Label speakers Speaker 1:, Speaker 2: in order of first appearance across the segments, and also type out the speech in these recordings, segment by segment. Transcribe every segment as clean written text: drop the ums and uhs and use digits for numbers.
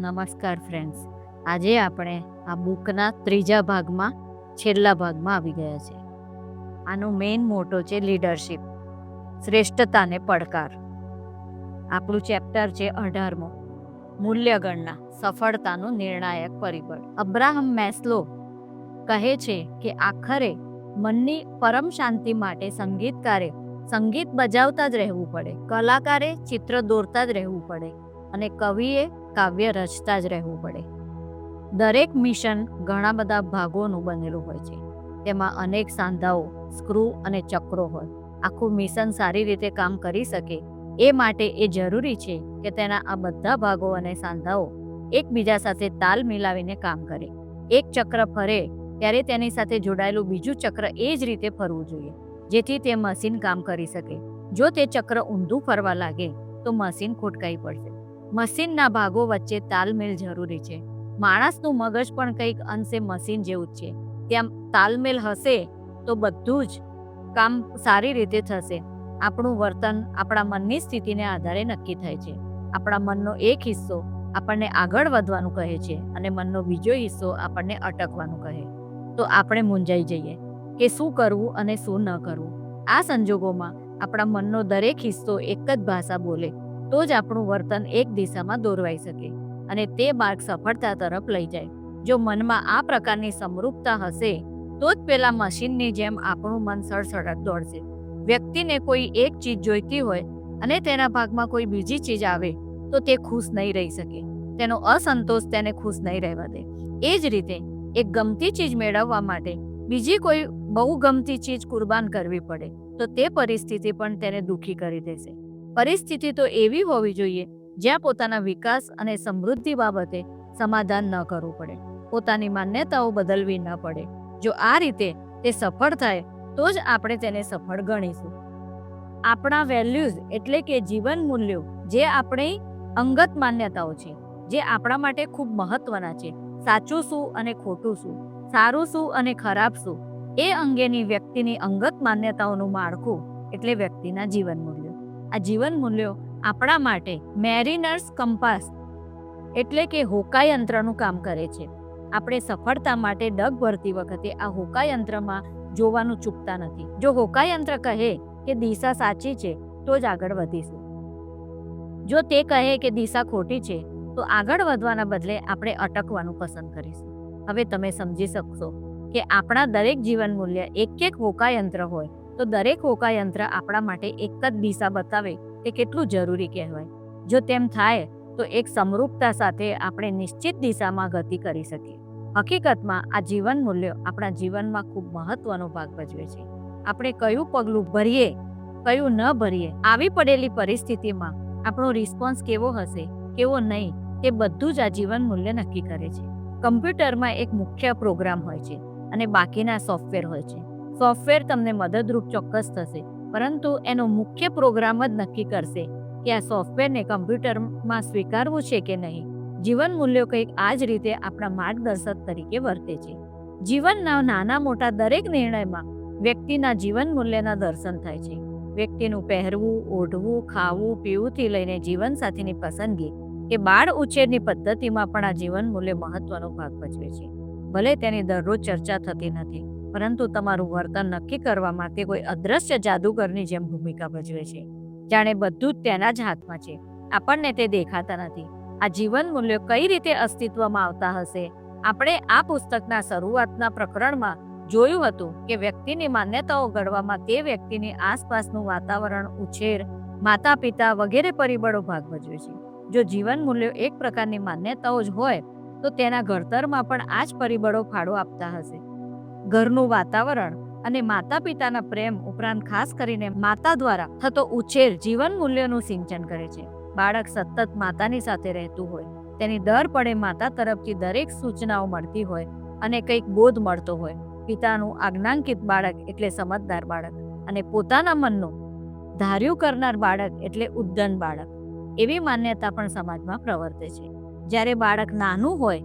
Speaker 1: નમસ્કાર ફ્રેન્ડ્સ, આજે આપણે આ બુકના ત્રીજા ભાગમાં છેલ્લા ભાગમાં આવી ગયા છે. આનો મેઇન મોટો છે લીડરશિપ, શ્રેષ્ઠતાને પડકાર. આપણું ચેપ્ટર છે 18મો, મૂલ્યગણના, સફળતાનું નિર્ણાયક પરિબળ. અબ્રાહમ મેસ્લો કહે છે કે આખરે મનની પરમ શાંતિ માટે સંગીતકારે સંગીત બજાવતા જ રહેવું પડે, કલાકારે ચિત્ર દોરતા જ રહેવું પડે અને કવિએ કાવ્ય રચતા જ રહેવું પડે. દરેક મિશન ઘણા બધા ભાગોનું બનેલું હોય છે. તેમાં અનેક સાંધાઓ, સ્ક્રૂ અને ચક્રો હોય. આખું મિશન સારી રીતે કામ કરી શકે એ માટે એ જરૂરી છે કે તેના આ બધા ભાગો અને સાંધાઓ એકબીજા સાથે તાલ મિલાવીને કામ કરે. એક ચક્ર ફરે ત્યારે તેની સાથે જોડાયેલું બીજું ચક્ર એ જ રીતે ફરવું જોઈએ, જેથી તે મશીન કામ કરી શકે. જો તે ચક્ર ઊંધું ફરવા લાગે તો મશીન ખોટકાઈ પડશે. મશીનના ભાગો વચ્ચે તાલમેલ જરૂરી છે. માણસનું મગજ પણ કંઈક અંશે મશીન જેવું જ છે. ત્યાં તાલમેલ હશે તો બધું જ કામ સારી રીતે થશે. આપણું વર્તન આપણા મનની સ્થિતિને આધારે નક્કી થાય છે. આપણા મનનો એક હિસ્સો આપણને આગળ વધવાનું કહે છે અને મનનો બીજો હિસ્સો આપણને અટકવાનું કહે. તો આપણે મૂંઝાઈ જઈએ કે શું કરવું અને શું ન કરવું. આ સંજોગોમાં આપણા મનનો દરેક હિસ્સો એક જ ભાષા બોલે તો જ આપણું વર્તન એક દિશામાં દોરવાઈ શકે અને તે માર્ગ સફળતા તરફ લઈ જાય. જો મનમાં આ પ્રકારની સમરૂપતા હશે તો જ પેલા મશીનની જેમ આપણું મન સડસડાટ દોડશે. વ્યક્તિને કોઈ એક ચીજ જોઈતી હોય અને તેના ભાગમાં કોઈ બીજી ચીજ આવે તો તે ખુશ નહીં રહી શકે. તેનો અસંતોષ તેને ખુશ નહીં રહેવા દે. એ જ રીતે એક ગમતી ચીજ મેળવવા માટે બીજી કોઈ બહુ ગમતી ચીજ કુરબાન કરવી પડે તો તે પરિસ્થિતિ પણ તેને દુઃખી કરી દેશે. પરિસ્થિતિ તો એવી હોવી જોઈએ જ્યાં પોતાના વિકાસ અને સમૃદ્ધિ બાબતે સમાધાન ન કરવું પડે, પોતાની માન્યતાઓ બદલવી ન પડે. જો આ રીતે તે સફળ થાય તો જ આપણે તેને સફળ ગણીશું. આપણા વેલ્યુઝ એટલે કે જીવન મૂલ્યો, જે આપણી અંગત માન્યતાઓ છે, જે આપણા માટે ખૂબ મહત્વના છે. સાચું શું અને ખોટું શું, સારું શું અને ખરાબ શું, એ અંગેની વ્યક્તિની અંગત માન્યતાઓનું માળખું એટલે વ્યક્તિના જીવન મૂલ્યો. આ જીવન મૂલ્યો આપણા માટે મેરીનર્સ કંપાસ એટલે કે હોકાયંત્રનું કામ કરે છે. આપણે સફળતા માટે ડગ ભરતી વખતે આ હોકાયંત્રમાં જોવાનું ચૂકતા નથી. જો હોકાયંત્ર કહે કે દિશા સાચી છે તો જ આગળ વધીશું. જો તે કહે કે દિશા ખોટી છે તો આગળ વધવાના બદલે આપણે અટકવાનું પસંદ કરીશું. હવે તમે સમજી શકશો કે આપણા દરેક જીવન મૂલ્ય એક એક હોકાયંત્ર હોય તો દરેક હોકાયંત્ર આપણા માટે એક જ દિશા બતાવે તે કેટલું જરૂરી કહેવાય. જો તેમ થાય તો એક સમરૂપતા સાથે આપણે નિશ્ચિત દિશામાં ગતિ કરી શકીએ. હકીકતમાં આ જીવન મૂલ્યો આપણા જીવનમાં ખૂબ મહત્વનો ભાગ ભજવે છે. આપણે કયું પગલું ભરીએ, કયું ન ભરીએ, આવી પડેલી પરિસ્થિતિમાં આપણો રિસ્પોન્સ કેવો હશે, કેવો નહીં, તે બધું જ આ જીવન મૂલ્ય નક્કી કરે છે. કમ્પ્યુટરમાં એક મુખ્ય પ્રોગ્રામ હોય છે અને બાકીના સોફ્ટવેર હોય છે. સોફ્ટવેર તમને મદદરૂપ ચોક્કસ થશે, પરંતુ એનો મુખ્ય પ્રોગ્રામ જ નક્કી કરશે કે આ સોફ્ટવેરને કમ્પ્યુટરમાં સ્વીકારવું છે કે નહીં. જીવન મૂલ્યો કંઈક આ જ રીતે આપણા માર્ગદર્શક તરીકે વર્તે છે. જીવનના નાના મોટા દરેક નિર્ણયમાં વ્યક્તિના જીવન મૂલ્યના દર્શન થાય છે. વ્યક્તિનું પહેરવું, ઓઢવું, ખાવું, પીવુંથી લઈને જીવનસાથીની પસંદગી કે બાળ ઉછેરની પદ્ધતિમાં પણ આ જીવન મૂલ્ય મહત્વનો ભાગ ભજવે છે. ભલે તેની દરરોજ ચર્ચા થતી નથી, પરંતુ તમારું વર્તન નક્કી કરવામાં તે કોઈ અદ્રશ્ય જાદુગરની જેમ ભૂમિકા ભજવે છે. જાણે બધું જ તેના જ હાથમાં છે, આપણને તે દેખાતા નથી. આ જીવન મૂલ્યો કઈ રીતે અસ્તિત્વમાં આવતા હશે? આપણે આ પુસ્તકના શરૂઆતના પ્રકરણમાં જોયું હતું કે વ્યક્તિની માન્યતાઓ ઘડવામાં તે વ્યક્તિની આસપાસનું વાતાવરણ, ઉછેર, માતા પિતા વગેરે પરિબળો ભાગ ભજવે છે. જો જીવન મૂલ્યો એક પ્રકારની માન્યતાઓ જ હોય તો તેના ઘડતરમાં પણ આ જ પરિબળો ફાળો આપતા હશે. ઘરનું વાતાવરણ અને માતા પિતાના પ્રેમ ઉપરાંત ખાસ કરીને માતા દ્વારા થતો ઉછેર જીવન મૂલ્યોનું સિંચન કરે છે. બાળક સતત માતાની સાથે રહેતું હોય, તેની દર પડે માતા તરફથી દરેક સૂચનાઓ મળતી હોય અને કંઈક બોધ મળતો હોય. પિતાનું આજ્ઞાંકિત બાળક એટલે સમજદાર બાળક અને પોતાના મનનું ધાર્યું કરનાર બાળક એટલે ઉદ્દંડ બાળક, એવી માન્યતા પણ સમાજમાં પ્રવર્તે છે. જ્યારે બાળક નાનું હોય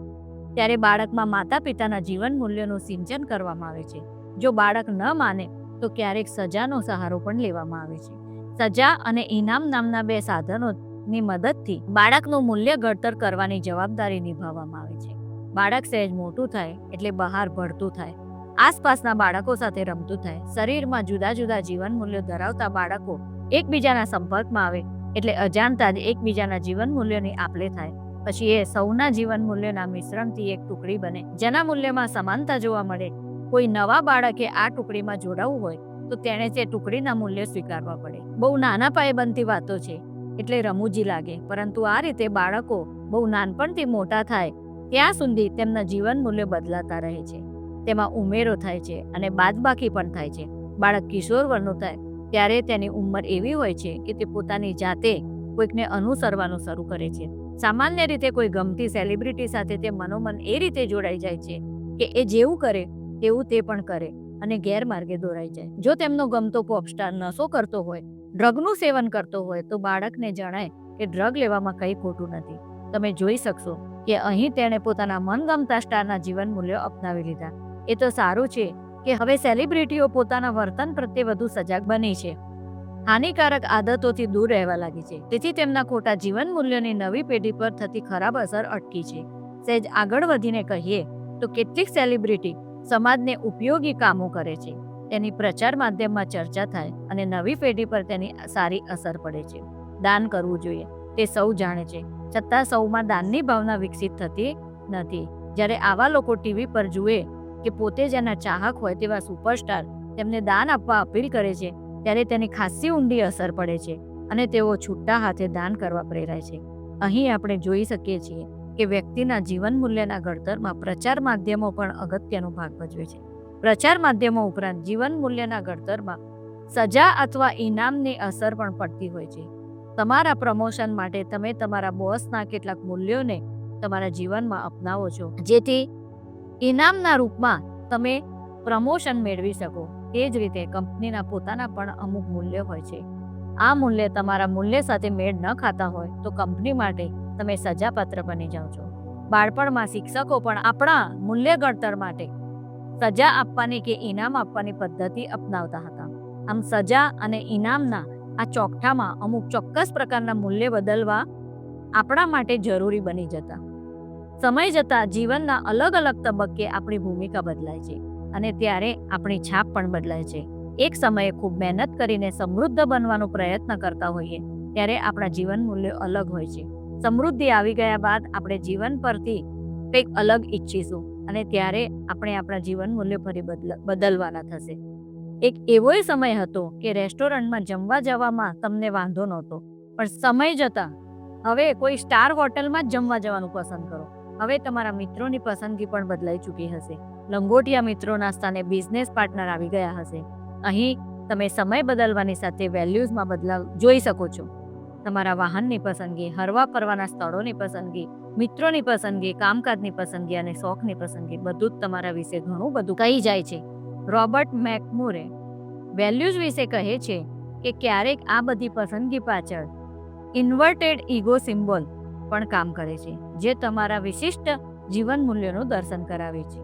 Speaker 1: ત્યારે બાળકમાં માતા પિતાના જીવન મૂલ્યોનું સિંચન કરવામાં આવે છે. જો બાળક ન માને તો ક્યારેક સજાનો સહારો પણ લેવામાં આવે છે. સજા અને ઇનામ નામના બે સાધનો ની મદદથી બાળકનું મૂલ્ય ઘડતર કરવાની જવાબદારી નિભાવવામાં આવે છે. બાળક સહેજ મોટું થાય એટલે બહાર ભળતું થાય, આસપાસના બાળકો સાથે રમતું થાય, શરીરમાં જુદા જુદા જીવન મૂલ્યો ધરાવતા બાળકો એકબીજાના સંપર્કમાં આવે એટલે અજાણતા જ એકબીજાના જીવન મૂલ્યોની આપલે થાય. પછી એ સૌના જીવન મૂલ્યોના મિશ્રણથી એક ટુકડી બને, જેના મૂલ્યમાં સમાનતા જોવા મળે. કોઈ નવા બાળકે આ ટુકડીમાં જોડાવું હોય તો તેણે તે ટુકડીના મૂલ્યો સ્વીકારવા પડે. બહુ નાના પાયે બનતી વાતો છે એટલે રમૂજી લાગે, પરંતુ આ રીતે બાળકો બહુ નાનપણથી મોટા થાય ત્યાં સુધી તેમના જીવન મૂલ્યો બદલાતા રહે છે. તેમાં ઉમેરો થાય છે અને બાદબાકી પણ થાય છે. બાળક કિશોર વયનું થાય ત્યારે તેની ઉંમર એવી હોય છે કે તે પોતાની જાતે કોઈકને અનુસરવાનું શરૂ કરે છે. સામાન્ય રીતે કોઈ ગમતી સેલિબ્રિટી સાથે તે મનોમન એ રીતે જોડાઈ જાય છે કે એ જેવું કરે તેવું તે પણ કરે અને ગેરમાર્ગે દોરાઈ જાય. જો તેમનો ગમતો પોપસ્ટાર નશો કરતો હોય, ડ્રગનું સેવન કરતો હોય તો બાળકને જણાય કે ડ્રગ લેવામાં કંઈ ખોટું નથી. તમે જોઈ શકશો કે અહીં તેણે પોતાના મનગમતા સ્ટારના જીવન મૂલ્યો અપનાવી લીધા. એ તો સારું છે કે હવે સેલિબ્રિટીઓ પોતાના વર્તન પ્રત્યે વધુ સજાગ બની છે, હાનિકારક આદતોથી દૂર રહેવા લાગી છે. તેથી તેમના ખોટા જીવન મૂલ્યોની નવી પેઢી પર થતી ખરાબ અસર અટકી છે. સહેજ આગળ વધીને કહીએ તો કેટલીક સેલિબ્રિટી સમાજને ઉપયોગી કામો કરે છે, તેની પ્રચાર માધ્યમમાં ચર્ચા થાય અને નવી પેઢી પર તેની સારી અસર પડે છે. દાન કરવું જોઈએ તે સૌ જાણે છે, છતાં સૌમાં દાનની ભાવના વિકસિત થતી નથી. જ્યારે આવા લોકો ટીવી પર જુએ કે પોતે જેના ચાહક હોય તેવા સુપરસ્ટાર તેમને દાન આપવા અપીલ કરે છે ત્યારે તેની ખાસ્સી ઊંડી અસર પડે છે અને તેઓ છૂટા હાથે દાન કરવા પ્રેરાય છે. અહીં આપણે જોઈ શકીએ છીએ કે વ્યક્તિના જીવન મૂલ્યના ઘડતરમાં પ્રચાર માધ્યમો પણ અગત્યનો ભાગ ભજવે છે. પ્રચાર માધ્યમો ઉપરાંત જીવન મૂલ્યના ઘડતરમાં સજા અથવા ઇનામની અસર પણ પડતી હોય છે. તમારા પ્રમોશન માટે તમે તમારા બોસના કેટલાક મૂલ્યોને તમારા જીવનમાં અપનાવો છો, જેથી ઇનામના રૂપમાં તમે પ્રમોશન મેળવી શકો. તે જ રીતે કંપનીના પોતાના પણ અમુક મૂલ્યો હોય છે. આ મૂલ્ય તમારા મૂલ્ય સાથે મેળ ન ખાતા હોય તો કંપની માટે તમે સજાપાત્ર બની જાઓ છો. બાળપણમાં શિક્ષકો પણ આપણા મૂલ્ય ઘડતર માટે સજા આપવાની કે ઇનામ આપવાની પદ્ધતિ અપનાવતા હતા. આમ સજા અને ઇનામના આ ચોકઠામાં અમુક ચોક્કસ પ્રકારના મૂલ્ય બદલવા આપણા માટે જરૂરી બની જતા. સમય જતાં જીવનના અલગ અલગ તબક્કે આપણી ભૂમિકા બદલાય છે અને ત્યારે આપણી છાપ પણ બદલાય છે. એક સમયે ખૂબ મહેનત કરીને સમૃદ્ધ બનવાનો પ્રયત્ન કરતા હોઈએ ત્યારે આપણા જીવન મૂલ્યો અલગ હોય છે. સમૃદ્ધિ આવી ગયા બાદ આપણે જીવન પરથી કંઈક અલગ ઈચ્છીશું અને ત્યારે આપણે આપણા જીવન મૂલ્યો ફરી બદલવાના થશે. એક એવોય સમય હતો કે રેસ્ટોરન્ટમાં જમવા જવામાં તમને વાંધો નહોતો, પણ સમય જતાં હવે કોઈ સ્ટાર હોટલમાં જ જમવા જવાનું પસંદ કરો. હવે તમારા મિત્રોની પસંદગી પણ બદલાઈ ચૂકી હશે. લંગોટિયા મિત્રોના સ્થાને બિઝનેસ પાર્ટનર આવી ગયા હશે. અહીં તમે સમય બદલવાની સાથે વેલ્યુઝમાં બદલાવ જોઈ શકો છો. તમારા વાહનની પસંદગી, હરવા ફરવાના સ્થળોની પસંદગી, મિત્રોની પસંદગી, કામકાજની પસંદગી અને શોખની પસંદગી બધું જ તમારા વિશે ઘણું બધું કહી જાય છે. રોબર્ટ મેકમુરે વેલ્યુઝ વિશે કહે છે કે ક્યારેક આ બધી પસંદગી પાછળ ઇન્વર્ટેડ ઈગો સિમ્બોલ પણ કામ કરે છે, જે તમારા વિશિષ્ટ જીવન મૂલ્યોનું દર્શન કરાવે છે.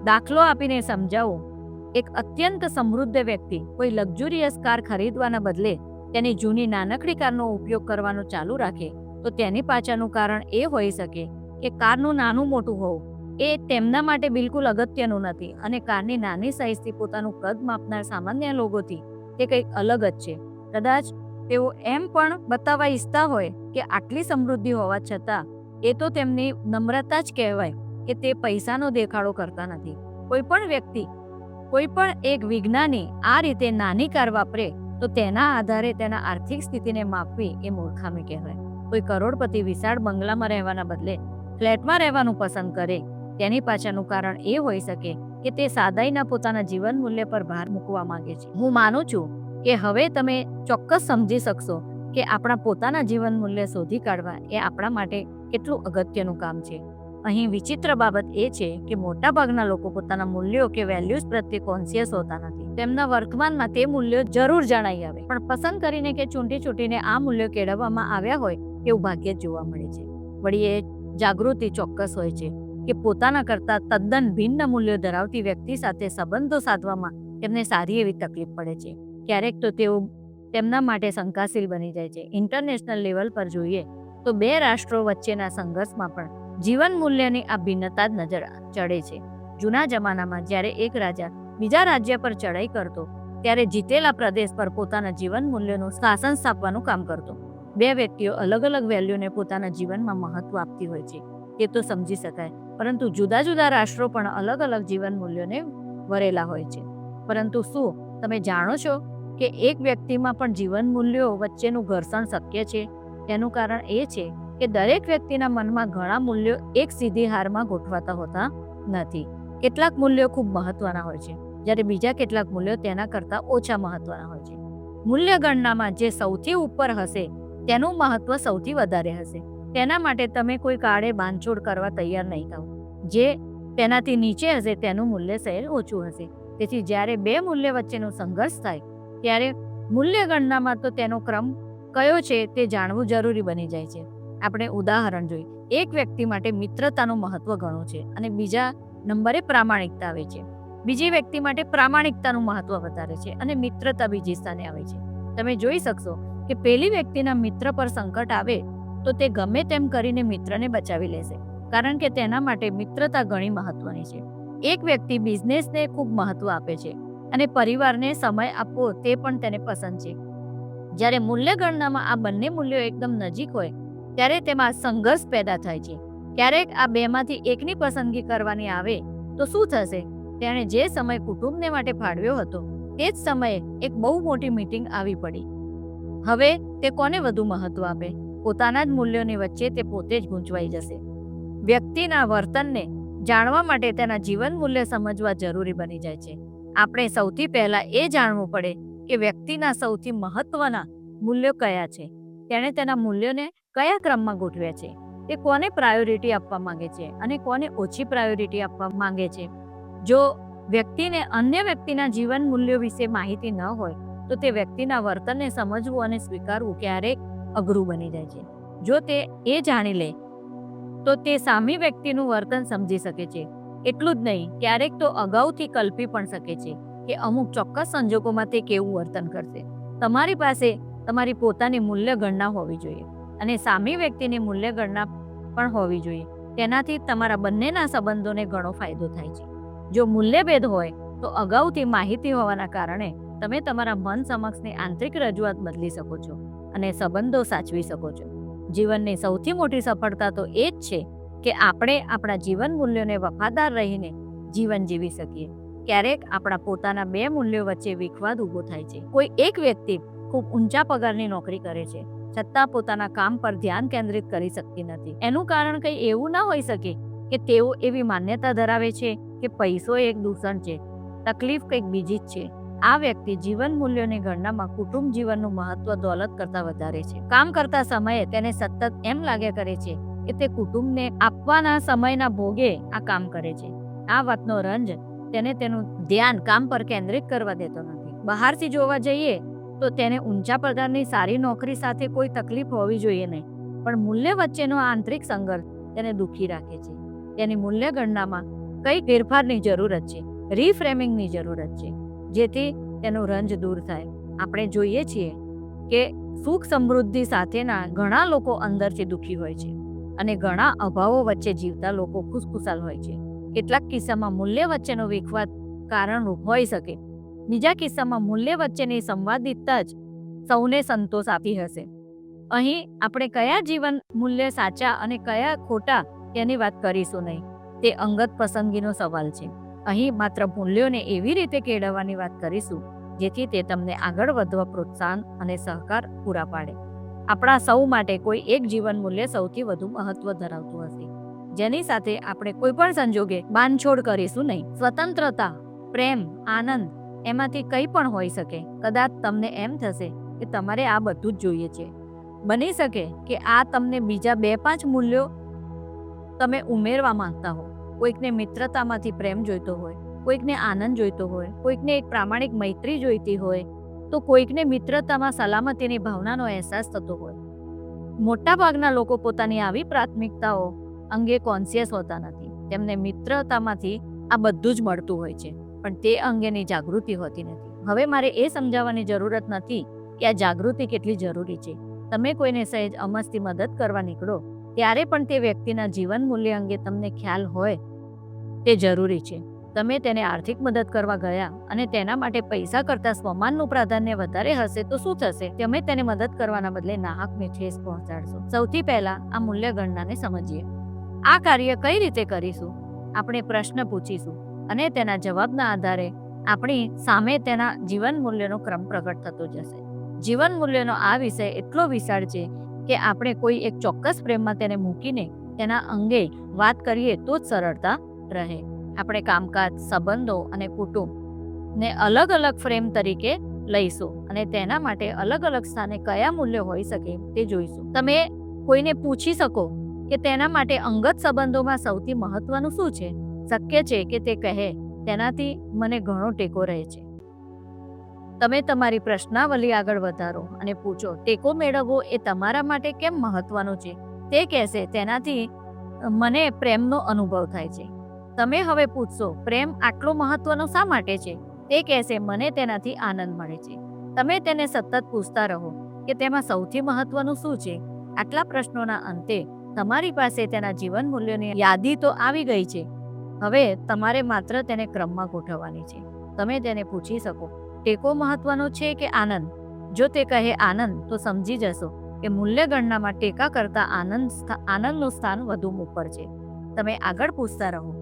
Speaker 1: દાખલો આપીને સમજાવો, એક અત્યંત સમૃદ્ધ વ્યક્તિ કોઈ લક્ઝુરિયસ કાર ખરીદવાના બદલે તેની જૂની નાનકડી કારનો ઉપયોગ કરવાનું ચાલુ રાખે તો તેની પાછળનું કારણ એ હોઈ શકે કે કારનું નાનું મોટું હોવું એ તેમના માટે બિલકુલ અગત્યનું નથી અને કારની નાની સાઇઝથી પોતાનું કદ માપનાર સામાન્ય લોકોથી તે કંઈક અલગ જ છે. કદાચ તેઓ એમ પણ બતાવવા ઈચ્છતા હોય કે આટલી સમૃદ્ધિ હોવા છતાં એ તો તેમની નમ્રતા જ કહેવાય કે તે પૈસાનો દેખાડો કરતા નથી. કોઈ પણ વ્યક્તિ, કોઈ પણ એક વિજ્ઞાની આ રીતે નાની કાર વાપરે તો તેના આધારે તેના આર્થિક સ્થિતિને માપવી એ મૂર્ખામી કહેવાય. કોઈ કરોડપતિ વિશાળ બંગલામાં રહેવાના બદલે ફ્લેટમાં રહેવાનું પસંદ કરે તેની પાછળનું કારણ એ હોઈ શકે કે તે સાદાઈના પોતાના જીવન મૂલ્ય પર ભાર મૂકવા માંગે છે. હું માનું છું કે હવે તમે ચોક્કસ સમજી શકશો કે આપણા પોતાના જીવન મૂલ્ય શોધી કાઢવા એ આપણા માટે કેટલું અગત્યનું કામ છે. અહીં વિચિત્ર બાબત એ છે કે મોટાભાગના લોકો પોતાના મૂલ્યો કે વેલ્યુઝ પ્રત્યે કોન્શિયસ હોતા નથી. તેમના વર્તમાનમાં તે મૂલ્યો જરૂર જણાઈ આવે, પણ પસંદ કરીને કે ચૂંટીને આ મૂલ્યો કેળવવામાં આવ્યા હોય તેવું ભાગ્યે જ જોવા મળે છે. વળી એ જાગૃતિ ચોક્કસ હોય છે કે પોતાના કરતાં તદ્દન ભિન્ન મૂલ્યો ધરાવતી વ્યક્તિ સાથે સંબંધો સાધવામાં તેમને સારી એવી તકલીફ પડે છે. ક્યારેક તો તેઓ તેમના માટે શંકાશીલ બની જાય છે. ઇન્ટરનેશનલ લેવલ પર જોઈએ તો બે રાષ્ટ્રો વચ્ચેના સંઘર્ષમાં પણ જીવન મૂલ્યની આ ભિન્નતા જ નજર ચડે છે. જૂના જમાનામાં જ્યારે એક રાજા બીજા રાજ્ય પર ચડાઈ કરતો ત્યારે જીતેલા પ્રદેશ પર પોતાના જીવન મૂલ્યોનું શાસન સ્થાપવાનું કામ કરતો. બે વ્યક્તિઓ અલગ અલગ વેલ્યુને પોતાના જીવનમાં મહત્વ આપતી હોય છે, એ તો સમજી શકાય, પરંતુ જુદા જુદા રાષ્ટ્રો પણ અલગ અલગ જીવન મૂલ્યોને વરેલા હોય છે. પરંતુ શું તમે જાણો છો કે એક વ્યક્તિમાં પણ જીવન મૂલ્યો વચ્ચેનું ઘર્ષણ શક્ય છે? તેનું કારણ એ છે કે દરેક વ્યક્તિના મનમાં ઘણા મૂલ્યો એક સીધી હારમાં ગોઠવાતા હોતા નથી. કેટલાક મૂલ્યો ખૂબ મહત્વના હોય છે, જ્યારે બીજા કેટલાક મૂલ્યો તેના કરતાં ઓછા મહત્વના હોય છે. મૂલ્ય ગણનામાં જે સૌથી ઉપર હશે તેનું મહત્વ સૌથી વધારે હશે. તેના માટે તમે કોઈ કાળે બાંધછોડ કરવા તૈયાર નહીં થાઓ. જે તેનાથી નીચે હશે તેનું મૂલ્ય સહેજ ઓછું હશે. તેથી જ્યારે બે મૂલ્ય વચ્ચેનો સંઘર્ષ થાય ત્યારે મૂલ્ય ગણનામાં તો તેનો ક્રમ કયો છે તે જાણવું જરૂરી બની જાય છે. આપણે ઉદાહરણ જોઈએ. એક વ્યક્તિ માટે મિત્રતાનું મહત્વ ઘણું છે અને બીજા નંબરે પ્રામાણિકતા આવે છે. બીજી વ્યક્તિ માટે પ્રામાણિકતાનું મહત્વ વધારે છે અને મિત્રતા બીજી સ્થાને આવે છે. તમે જોઈ શકશો કે પેલી વ્યક્તિના મિત્ર પર સંકટ આવે તો તે ગમે તેમ કરીને મિત્રને બચાવી લેશે, કારણ કે તેના માટે મિત્રતા ઘણી મહત્વની છે. એક વ્યક્તિ બિઝનેસને ખૂબ મહત્વ આપે છે અને પરિવારને સમય આપવો તે પણ તેને પસંદ છે. જ્યારે મૂલ્ય ગણનામાં આ બંને મૂલ્યો એકદમ નજીક હોય ત્યારે તેમાં સંઘર્ષ પેદા થાય છે. ક્યારેક આ બેમાંથી એકની પસંદગી કરવાની આવે તો શું થશે? તેણે જે સમય કુટુંબને માટે ફાળવ્યો હતો તે જ સમયે એક બહુ મોટી મીટિંગ આવી પડી. હવે તે કોને વધુ મહત્વ આપે? પોતાના જ મૂલ્યોની વચ્ચે તે પોતે જ ગૂંચવાઈ જશે. વ્યક્તિના વર્તનને જાણવા માટે તેના જીવન મૂલ્ય સમજવા જરૂરી બની જાય છે. આપણે સૌથી પહેલા એ જાણવું પડે કે વ્યક્તિના સૌથી મહત્વના મૂલ્યો કયા છે. તેણે તેના મૂલ્યોને કયા ક્રમમાં ગોઠવ્યા છે. તે કોને પ્રાયોરિટી આપવા માંગે છે અને કોને ઓછી પ્રાયોરિટી આપવા માંગે છે. જો વ્યક્તિને અન્ય વ્યક્તિના જીવન મૂલ્યો વિશે માહિતી ન હોય તો તે વ્યક્તિના વર્તનને સમજવું અને સ્વીકારવું ક્યારેક અઘરું બની જાય છે. જો તે એ જાણી લે તો તે સામી વ્યક્તિનું વર્તન સમજી શકે છે. એટલું જ નહીં, ક્યારેક તો અગાઉથી કલ્પી પણ શકે છે કે અમુક ચોક્કસ સંજોગોમાં તે કેવું વર્તન કરશે. તમારી પાસે તમારી પોતાની મૂલ્ય ગણના હોવી જોઈએ અને સામી વ્યક્તિની મૂલ્ય ગણના પણ હોવી જોઈએ. તેનાથી તમારા બંનેના સંબંધોને ઘણો ફાયદો થાય છે. જો મૂલ્યભેદ હોય તો અગાઉથી માહિતી હોવાના કારણે તમે તમારા મન સમક્ષની આંતરિક રજૂઆત બદલી શકો છો અને સંબંધો સાચવી શકો છો. જીવનની સૌથી મોટી સફળતા તો એ જ છે કે આપણે આપણા જીવન મૂલ્યોને વફાદાર રહીને જીવન જીવી શકીએ. ક્યારેક આપણા પોતાના બે મૂલ્યો વચ્ચે વિખવાદ ઊભો થાય છે. કોઈ એક વ્યક્તિ ખૂબ ઊંચા પગારની નોકરી કરે છે છતાં પોતાના કામ પર ધ્યાન કેન્દ્રિત કરી શકતી નથી. એનું કારણ કંઈ એવું ના હોઈ શકે કે તેઓ એવી માન્યતા ધરાવે છે કે પૈસો એક દૂષણ છે. તકલીફ કંઈક બીજી જ છે. આ વ્યક્તિ જીવન મૂલ્યોની ગણનામાં કુટુંબ જીવનનું મહત્વ દોલત કરતા વધારે છે. કામ કરતા સમયે તેને સતત એમ લાગ્યા કરે છે કે તે કુટુંબને આપવાના સમયના ભોગે આ કામ કરે છે. આ વાતનો રંજ તેને તેનું ધ્યાન કામ પર કેન્દ્રિત કરવા દેતો નથી. બહારથી જોવા જઈએ તો તેને ઊંચા પગારની સારી નોકરી સાથે કોઈ તકલીફ હોવી જોઈએ નહીં, પણ મૂલ્ય વચ્ચેનો આંતરિક સંઘર્ષ તેને દુઃખી રાખે છે. તેની મૂલ્ય ગણનામાં કઈ ફેરફારની જરૂરત છે, રીફ્રેમિંગની જરૂરત છે, જેથી તેનો રંજ દૂર થાય. આપણે જોઈએ છીએ કે સુખ સમૃદ્ધિ સાથેના ઘણા લોકો અંદરથી દુઃખી હોય છે અને ઘણા અભાવો વચ્ચે જીવતા લોકો ખુશખુશાલ હોય છે. કેટલાક કિસ્સામાં મૂલ્ય વચ્ચેનો વિખવાદ કારણરૂપ હોઈ શકે. બીજા કિસ્સામાં મૂલ્ય વચ્ચેની સંવાદિતતા જ સૌને સંતોષ આપી હશે. અહીં આપણે કયા જીવન મૂલ્ય સાચા અને કયા ખોટા તેની વાત કરીશું નહીં. તે અંગત પસંદગીનો સવાલ છે. અહીં માત્ર મૂલ્યોને એવી રીતે કેળવવાની વાત કરીશું જેથી તે તમને આગળ વધવા પ્રોત્સાહન અને સહકાર પૂરા પાડે. આપણા સૌ માટે કોઈ એક જીવન મૂલ્ય સૌથી વધુ મહત્વ ધરાવતું હશે, જેની સાથે આપણે કોઈ પણ સંજોગે બાંધછોડ કરીશું નહીં. સ્વતંત્રતા, પ્રેમ, આનંદ એમાંથી કંઈ પણ હોઈ શકે. કદાચ તમને એમ થશે કે તમારે આ બધું જ જોઈએ છે. બની શકે કે આ તમને બીજા 2-5 મૂલ્યો તમે ઉમેરવા માંગતા હો. કોઈકને મિત્રતામાંથી પ્રેમ જોઈતો હોય, કોઈકને આનંદ જોઈતો હોય, કોઈકને એક પ્રામાણિક મૈત્રી જોઈતી હોય, તો કોઈકને મિત્રતામાં સલામતીની ભાવનાનો અહેસાસ થતો હોય. મોટાભાગના લોકો પોતાની આવી પ્રાથમિકતાઓ અંગે કોન્શિયસ હોતા નથી. તેમને મિત્રતામાંથી આ બધું જ મળતું હોય છે, પણ તે અંગેની જાગૃતિ હોતી નથી. હવે મારે એ સમજાવવાની જરૂરત નથી કે આ જાગૃતિ કેટલી જરૂરી છે. તમે કોઈને સહેજ અમસ્તી મદદ કરવા નીકળો ત્યારે પણ તે વ્યક્તિના જીવન મૂલ્ય અંગે તમને ખ્યાલ હોય તે જરૂરી છે. તમે તેને આર્થિક મદદ કરવા ગયા અને તેના માટે પૈસા કરતાં સ્વમાનનું પ્રાધાન્ય વધારે હશે તો શું થશે? તમે તેને મદદ કરવાના બદલે નાહકને ઠેસ પહોંચાડશો. સૌથી પહેલા આ મૂલ્ય ગણનાને સમજીએ. આ કાર્ય કઈ રીતે કરીશું? આપણે પ્રશ્ન પૂછીશું અને તેના જવાબના આધારે આપણી સામે તેના જીવન મૂલ્યનો ક્રમ પ્રગટ થતો જશે. જીવન મૂલ્યનો આ વિષય એટલો વિશાળ છે કે આપણે કોઈ એક ચોક્કસ ફ્રેમમાં તેને મૂકીને તેના અંગે વાત કરીએ તો જ સરળતા રહે. આપણે કામકાજ, સંબંધો અને કુટુંબને અલગ અલગ ફ્રેમ તરીકે લઈશું અને તેના માટે અલગ અલગ સ્થાને કયા મૂલ્યો હોઈ શકે તે જોઈશું. તમે કોઈને પૂછી શકો કે તેના માટે અંગત સંબંધોમાં સૌથી મહત્વનું શું છે? શક્ય છે કે તે કહે, તેનાથી મને ઘણો ટેકો રહે છે. તમે તમારી પ્રશ્નાવલી આગળ વધારો અને પૂછો, ટેકો મેળવવો એ તમારા માટે કેમ મહત્વનું છે? તે કહેશે, તેનાથી મને પ્રેમનો અનુભવ થાય છે. તમે હવે પૂછશો, પ્રેમ આટલો મહત્વનો શા માટે છે? તે કહેશે, મને તેનાથી આનંદ મળે છે. તમે તેને સતત પૂછતા રહો કે તેમાં સૌથી મહત્વનું શું છે. આટલા પ્રશ્નોના અંતે તમારી પાસે તેના જીવન મૂલ્યોની યાદી તો આવી ગઈ છે. હવે તમારે માત્ર તેને ક્રમમાં ગોઠવવાની છે. તમે તેને પૂછી શકો, ટેકો મહત્વનો છે કે આનંદ? જો તે કહે આનંદ, તો સમજી જશો કે મૂલ્ય ગણનામાં ટેકા કરતાં આનંદનું સ્થાન વધુ ઉપર છે. તમે આગળ પૂછતા રહો,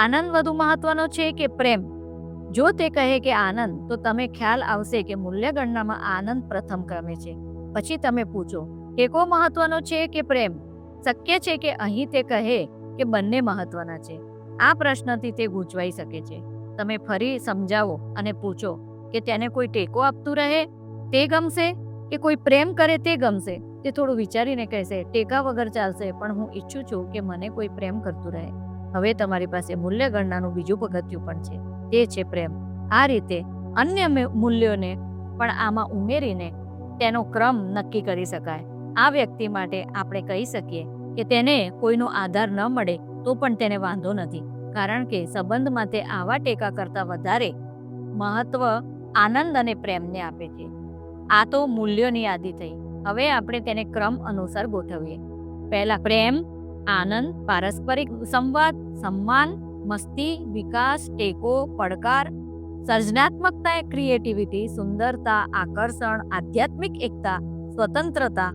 Speaker 1: આનંદ વધુ મહત્વનો છે કે પ્રેમ? જો તે કહે કે આનંદ, તો તમે ખ્યાલ આવશે કે મૂલ્ય ગણનામાં આનંદ પ્રથમ ક્રમે છે. પછી તમે પૂછો, ટેકો મહત્વનો છે કે પ્રેમ? શક્ય છે કે અહીં તે કહે કે બંને મહત્વના છે. આ પ્રશ્નથી તે ગૂંચવાઈ શકે છે. તમે ફરી સમજાવો અને પૂછો કે તેને કોઈ ટેકો આપતું રહે તે ગમશે કે કોઈ પ્રેમ કરે તે ગમશે? તે થોડું વિચારીને કહેશે, ટેકા વગર ચાલશે, પણ હું ઈચ્છું છું કે મને કોઈ પ્રેમ કરતું રહે. હવે તમારી પાસે મૂલ્ય ગણનાનું બીજું પગથિયું પણ છે, તે છે પ્રેમ. આ રીતે અન્ય મૂલ્યોને પણ આમાં ઉમેરીને તેનો ક્રમ નક્કી કરી શકાય. આ વ્યક્તિ માટે આપણે કહી શકીએ કે તેને કોઈનો આધાર ન મળે તો પણ તેને વાંધો નથી, કારણ કે સંબંધમાં તે આવા ટેકા કરતાં વધારે મહત્વ આનંદ અને પ્રેમને આપે છે. આ તો મૂલ્યોની યાદી થઈ. હવે આપણે તેને ક્રમ અનુસાર ગોઠવીએ. પહેલા પ્રેમ, આનંદ, પારસ્પરિક સંવાદ, સન્માન, મસ્તી, વિકાસ, ટેકો, પડકાર, સર્જનાત્મકતા, ક્રિએટિવિટી, સુંદરતા, આકર્ષણ, આધ્યાત્મિક એકતા, સ્વતંત્રતા,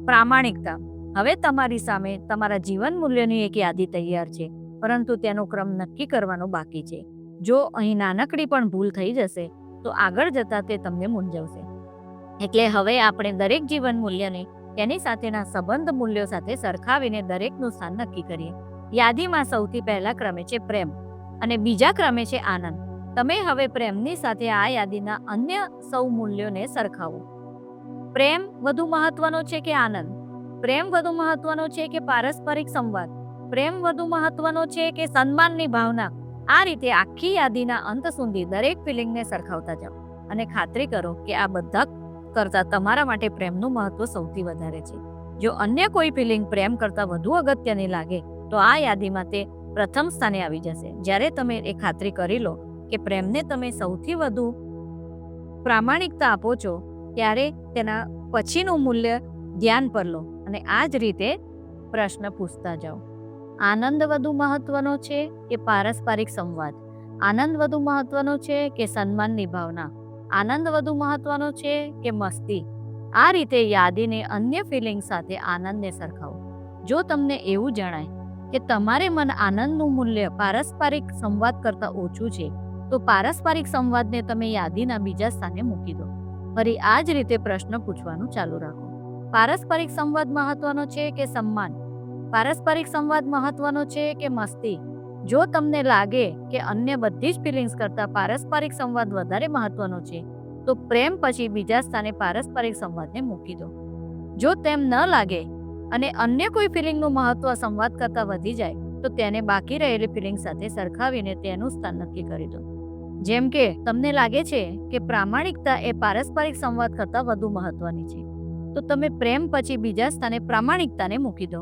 Speaker 1: પ્રામાણિકતા. હવે તમારી સામે તમારા જીવન મૂલ્યોની એક યાદી તૈયાર છે, પરંતુ તેનો ક્રમ નક્કી કરવાનો બાકી છે. જો અહીં નાનકડી પણ ભૂલ થઈ જશે તો આગળ જતા તે તમને મૂંઝવશે. એટલે હવે આપણે દરેક જીવન મૂલ્યને તેની સાથેના સંબંધ મૂલ્યો સાથે સરખાવીને દરેકનું સ્થાન નક્કી કરીએ. યાદીમાં સૌથી પહેલા ક્રમે છે પ્રેમ અને બીજા ક્રમે છે આનંદ. તમે હવે પ્રેમની સાથે આ યાદીના અન્ય સૌ મૂલ્યોને સરખાવો. પ્રેમ વધુ મહત્વનો છે કે આનંદ? પ્રેમ વધુ મહત્વનો છે કે પારસ્પરિક સંવાદ? પ્રેમ વધુ મહત્વનો છે કે સન્માનની ભાવના? આ રીતે આખી યાદીના અંત સુધી દરેક ફિલિંગને સરખાવતા જાઓ અને ખાતરી કરો કે આ બધા કરતાં તમારા માટે પ્રેમનું મહત્વ સૌથી વધારે છે. જો અન્ય કોઈ ફિલિંગ પ્રેમ કરતાં વધુ અગત્યની લાગે તો આ યાદીમાં તે પ્રથમ સ્થાને આવી જશે. જ્યારે તમે એ ખાતરી કરી લો કે પ્રેમને તમે સૌથી વધુ પ્રામાણિકતા આપો છો, ત્યારે તેના પછીનું મૂલ્ય ધ્યાન પર લો અને આ જ રીતે પ્રશ્ન પૂછતા જાઓ. આનંદ વધુ મહત્વનો છે કે પારસ્પરિક સંવાદ? આનંદ વધુ મહત્વનો છે કે સન્માનની ભાવના? આનંદ વધુ મહત્વનો છે કે મસ્તી? આ રીતે યાદીને અન્ય ફિલિંગ સાથે આનંદને સરખાવો. જો તમને એવું જણાય કે તમારે મન આનંદનું મૂલ્ય પારસ્પરિક સંવાદ કરતાં ઓછું છે, તો પારસ્પરિક સંવાદને તમે યાદીના બીજા સ્થાને મૂકી દો. ફરી આ જ રીતે પ્રશ્ન પૂછવાનું ચાલુ રાખો. પારસ્પરિક સંવાદ મહત્વનો છે કે સન્માન? પારસ્પરિક સંવાદ મહત્વનો છે કે મસ્તી? જો તમને લાગે કે અન્ય બધી જ ફિલિંગ્સ કરતાં પારસ્પરિક સંવાદ વધારે મહત્વનો છે, તો પ્રેમ પછી બીજા સ્થાને પારસ્પરિક સંવાદને મૂકી દો. જો તેમ ન લાગે અને અન્ય કોઈ ફિલિંગનું મહત્વ સંવાદ કરતાં વધી જાય, તો તેને બાકી રહેલી ફિલિંગ સાથે સરખાવીને તેનું સ્થાન નક્કી કરી દો. જેમ કે તમને લાગે છે કે પ્રામાણિકતા એ પારસ્પરિક સંવાદ કરતાં વધુ મહત્વની છે, તો તમે પ્રેમ પછી બીજા સ્થાને પ્રામાણિકતાને મૂકી દો.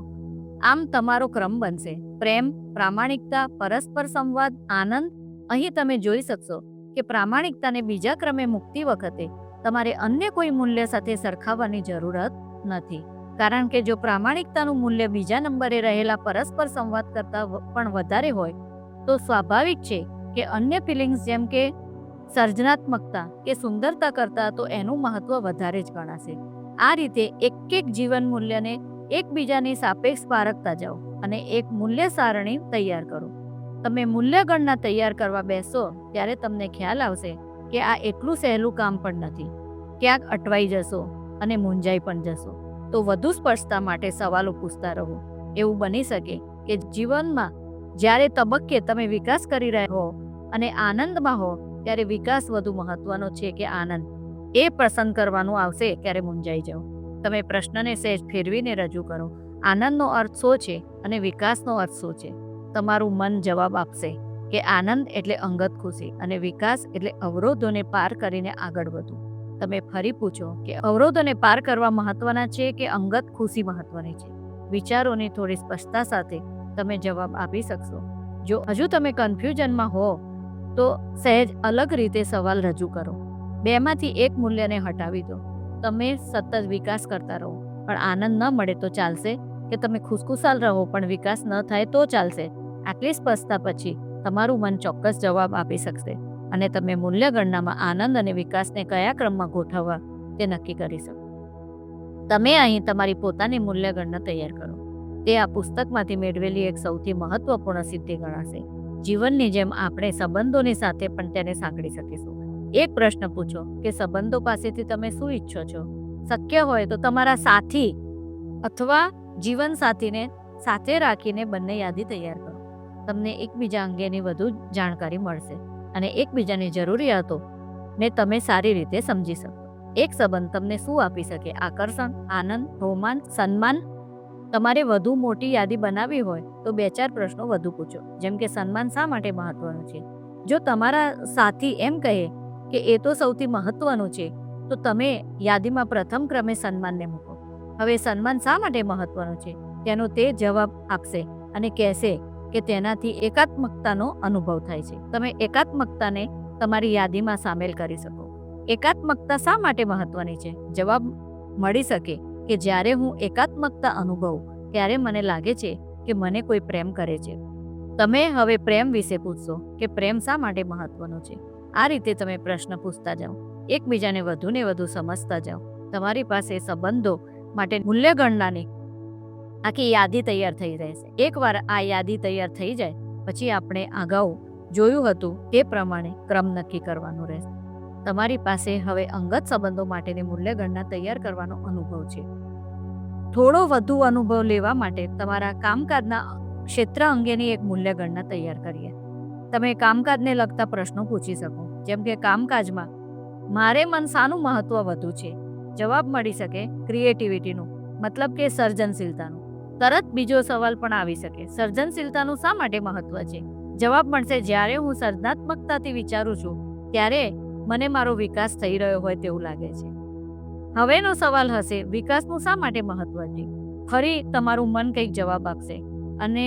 Speaker 1: આમ તમારો ક્રમ બનશે પ્રેમ, પ્રામાણિકતા, પરસ્પર સંવાદ, આનંદ. અહીં તમે જોઈ શકશો કે પ્રામાણિકતાને બીજા ક્રમે મૂકતી વખતે તમારે અન્ય કોઈ મૂલ્ય સાથે સરખાવવાની જરૂરત નથી. કારણ કે જો પ્રામાણિકતાનું મૂલ્ય બીજા નંબરે રહેલા પરસ્પર સંવાદ કરતાં પણ વધારે હોય તો સ્વાભાવિક છે કે અન્ય ફિલિંગ્સ જેમ કે સર્જનાત્મકતા કે સુંદરતા કરતાં તો એનું મહત્વ વધારે જ ગણાશે. આ રીતે એક જીવન મૂલ્યને એકબીજાની સાપેક્ષ પારખતા જાઓ અને એક મૂલ્ય સારણી તૈયાર કરો. તમે મૂલ્ય ગણના તૈયાર કરવા બેસો ત્યારે તમને ખ્યાલ આવશે કે આ એટલું સહેલું કામ પણ નથી. ક્યાંક અટવાઈ જશો અને મૂંઝાઈ પણ જશો. તો વધુ સ્પષ્ટતા માટે સવાલો પૂછતા રહો. એવું બની શકે કે જીવનમાં જ્યારે તબક્કે તમે વિકાસ કરી રહ્યા હો અને આનંદમાં હો ત્યારે વિકાસ વધુ મહત્વનો છે કે આનંદ. એ પસંદ કરવાનું આવશે ત્યારે મૂંઝાઈ જાઓ. તમે પ્રશ્નને સહેજ ફેરવીને રજૂ કરો. આનંદનો અર્થ શું છે અને વિકાસનો અર્થ શું છે? તમારું મન જવાબ આપશે કે આનંદ એટલે અંગત ખુશી અને વિકાસ એટલે અવરોધોને પાર કરીને આગળ વધવું. તમે ફરી પૂછો કે અવરોધોને પાર કરવા મહત્વના છે કે અંગત ખુશી મહત્વની છે? વિચારોની થોડી સ્પષ્ટતા સાથે તમે જવાબ આપી શકશો. જો હજુ તમે કન્ફ્યુઝનમાં હો તો સહેજ અલગ રીતે સવાલ રજૂ કરો. બેમાંથી એક મૂલ્યને હટાવી દો. તમે સતત વિકાસ કરતા રહો પણ આનંદ ન મળે તો ચાલશે કે તમે ખુશખુશાલ રહો પણ વિકાસ ન થાય તો ચાલશે? આટલી સ્પષ્ટતા પછી તમારું મન ચોક્કસ જવાબ આપી શકશે અને તમે મૂલ્ય ગણનામાં આનંદ અને વિકાસને કયા ક્રમમાં ગોઠવવા તે નક્કી કરી શકો. તમે અહીં તમારી પોતાની મૂલ્ય ગણના તૈયાર કરો. તે આ પુસ્તકમાંથી મેળવેલી એક સૌથી મહત્વપૂર્ણ સિદ્ધિ ગણાશે. જીવનની જેમ આપણે સંબંધોની સાથે પણ તેને સાંકળી શકીશું. એક પ્રશ્ન પૂછો કે સંબંધો પાસેથી તમે શું ઈચ્છો છો? શક્ય હોય તો તમારા સાથી અથવા જીવન સાથીને સાથે રાખીને બંને યાદી તૈયાર કરો. તમને એકબીજા અંગેની વધુ જાણકારી મળશે અને એકબીજાની જરૂરિયાતો ને તમે સારી રીતે સમજી શકો. એક સંબંધ તમને શું આપી શકે? આકર્ષણ, આનંદ, રોમાંચ, સન્માન. તમારે વધુ મોટી યાદી બનાવવી હોય તો 2-4 પ્રશ્નો વધુ પૂછો. જેમ કે સન્માન શા માટે મહત્વનું છે? જો તમારા સાથી એમ કહે કે એ તો સૌથી મહત્વનું છે તો તમે યાદીમાં પ્રથમ ક્રમે સન્માનને મૂકો. હવે સન્માન શા માટે મહત્વનું છે તેનો તે જવાબ આપશે અને કહેશે કે તેનાથી એકાત્મકતાનો અનુભવ થાય છે. તમે એકાત્મકતાને તમારી યાદીમાં સામેલ કરી શકો. એકાત્મકતા શા માટે મહત્વની છે? જવાબ મળી શકે કે જ્યારે હું એકાત્મકતા અનુભવું ત્યારે મને લાગે છે કે મને કોઈ પ્રેમ કરે છે. તમે હવે પ્રેમ વિશે પૂછશો કે પ્રેમ શા માટે મહત્વનો છે? આ રીતે તમે પ્રશ્ન પૂછતા જાઓ, એકબીજાને વધુને વધુ સમજતા જાઓ. તમારી પાસે સંબંધો માટે મૂલ્ય ગણનાની આખી યાદી તૈયાર થઈ રહેશે. એકવાર આ યાદી તૈયાર થઈ જાય પછી આપણે અગાઉ જોયું હતું તે પ્રમાણે ક્રમ નક્કી કરવાનો રહેશે. તમારી પાસે હવે અંગત સંબંધો માટેની મૂલ્ય ગણના તૈયાર કરવાનો અનુભવ છે. થોડો વધુ અનુભવ લેવા માટે તમારા કામકાજના ક્ષેત્ર અંગેની એક મૂલ્ય ગણના તૈયાર કરીએ. તમે કામકાજને લગતા પ્રશ્નો પૂછી શકો. જેમ કે કામકાજમાં મારે મન શાનું મહત્વ વધુ છે? જવાબ મળી શકે ક્રિએટિવિટીનું, મતલબ કે સર્જનશીલતાનું. તરત બીજો સવાલ પણ આવી શકે, સર્જનશીલતાનું શા માટે મહત્વ છે? જવાબ મળશે જ્યારે હું સર્જનાત્મકતાથી વિચારું છું ત્યારે મને મારો વિકાસ થઈ રહ્યો હોય તેવું લાગે છે. હવેનો સવાલ હશે વિકાસનું શા માટે મહત્વ છે? ફરી તમારું મન કંઈક જવાબ આપશે અને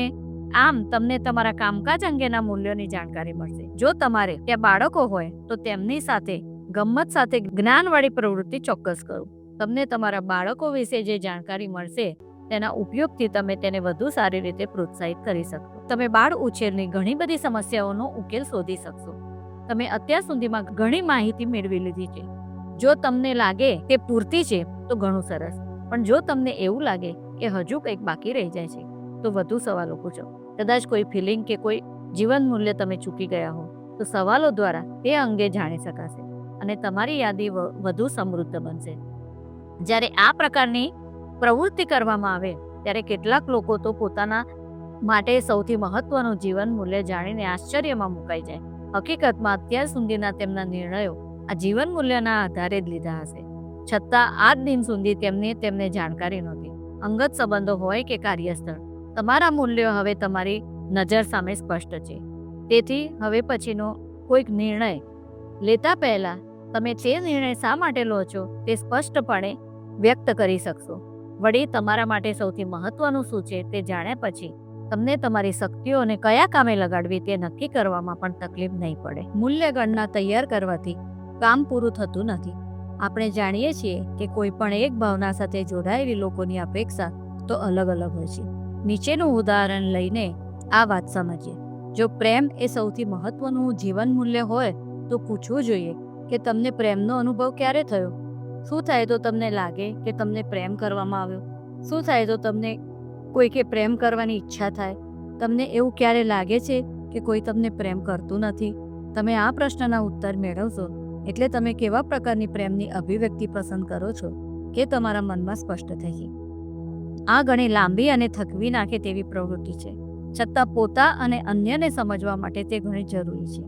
Speaker 1: આમ તમને તમારા કામકાજ અંગેના મૂલ્યોની જાણકારી મળશે. જો તમારે ત્યાં બાળકો હોય તો તેમની સાથે ગમ્મત સાથે જ્ઞાનવાળી પ્રવૃત્તિ ચોક્કસ કરો. તમને તમારા બાળકો વિશે જે જાણકારી મળશે તેના ઉપયોગથી તમે તેને વધુ સારી રીતે પ્રોત્સાહિત કરી શકશો. તમે બાળ ઉછેરની ઘણી બધી સમસ્યાઓનો ઉકેલ શોધી શકશો. તમે અત્યાર સુધીમાં ઘણી માહિતી મેળવી લીધી છે. જો તમને લાગે કે પૂરતી છે તો ઘણું સરસ, પણ જો તમને એવું લાગે કે હજુ કંઈક બાકી રહી જાય છે તો વધુ સવાલો પૂછો. કદાચ કોઈ ફિલિંગ કે કોઈ જીવન મૂલ્ય તમે ચૂકી ગયા હો તો સવાલો દ્વારા તે અંગે જાણી શકાશે અને તમારી યાદી વધુ સમૃદ્ધ બનશે. જ્યારે આ પ્રકારની પ્રવૃત્તિ કરવામાં આવે ત્યારે કેટલાક લોકો તો પોતાના માટે સૌથી મહત્વનું જીવન મૂલ્ય જાણીને આશ્ચર્યમાં મુકાઈ જાય. હકીકતમાં અત્યાર સુધીના તેમના નિર્ણયો આ જીવન મૂલ્યના આધારે જ લીધા હશે, છતાં આજ દિન સુધી તેમને જાણકારી નહોતી. અંગત સંબંધો હોય કે કાર્યસ્થળ, તમારા મૂલ્યો હવે તમારી નજર સામે સ્પષ્ટ છે. તેથી હવે પછીનો કોઈક નિર્ણય લેતા પહેલા તમે તે નિર્ણય શા માટે લો છો તે સ્પષ્ટપણે વ્યક્ત કરી શકશો. વળી તમારા માટે સૌથી મહત્વનું શું છે તે જાણ્યા પછી તમને તમારી શક્તિઓને કયા કામે લગાડવી તે નક્કી કરવામાં પણ તકલીફ નહીં પડે. મૂલ્ય ગણના તૈયાર કરવાથી કામ પૂરું થતું નથી, આપણે જાણીએ છીએ કે કોઈ પણ એક ભાવના સાથે જોડાયેલી લોકોની અપેક્ષા તો અલગ અલગ હોય છે. નીચેનું ઉદાહરણ લઈને આ વાત સમજીએ. જો પ્રેમ એ સૌથી મહત્વનું જીવન મૂલ્ય હોય તો પૂછવું જોઈએ કે તમને પ્રેમનો અનુભવ ક્યારે થયો? શું થાય તો તમને લાગે કે તમને પ્રેમ કરવામાં આવ્યો? શું થાય તો તમને કોઈ કે પ્રેમ કરવાની ઈચ્છા થાય? તમને એવું ક્યારે લાગે છે કે કોઈ તમને પ્રેમ કરતું નથી? તમે આ પ્રશ્નના ઉત્તર મેળવશો એટલે તમે કેવા પ્રકારની પ્રેમની અભિવ્યક્તિ પસંદ કરો છો કે તમારા મનમાં સ્પષ્ટ થશે. આ ઘણી લાંબી અને થકવી નાખે તેવી પ્રવૃત્તિ છે, છતાં પોતા અને અન્યને સમજવા માટે તે ઘણી જરૂરી છે.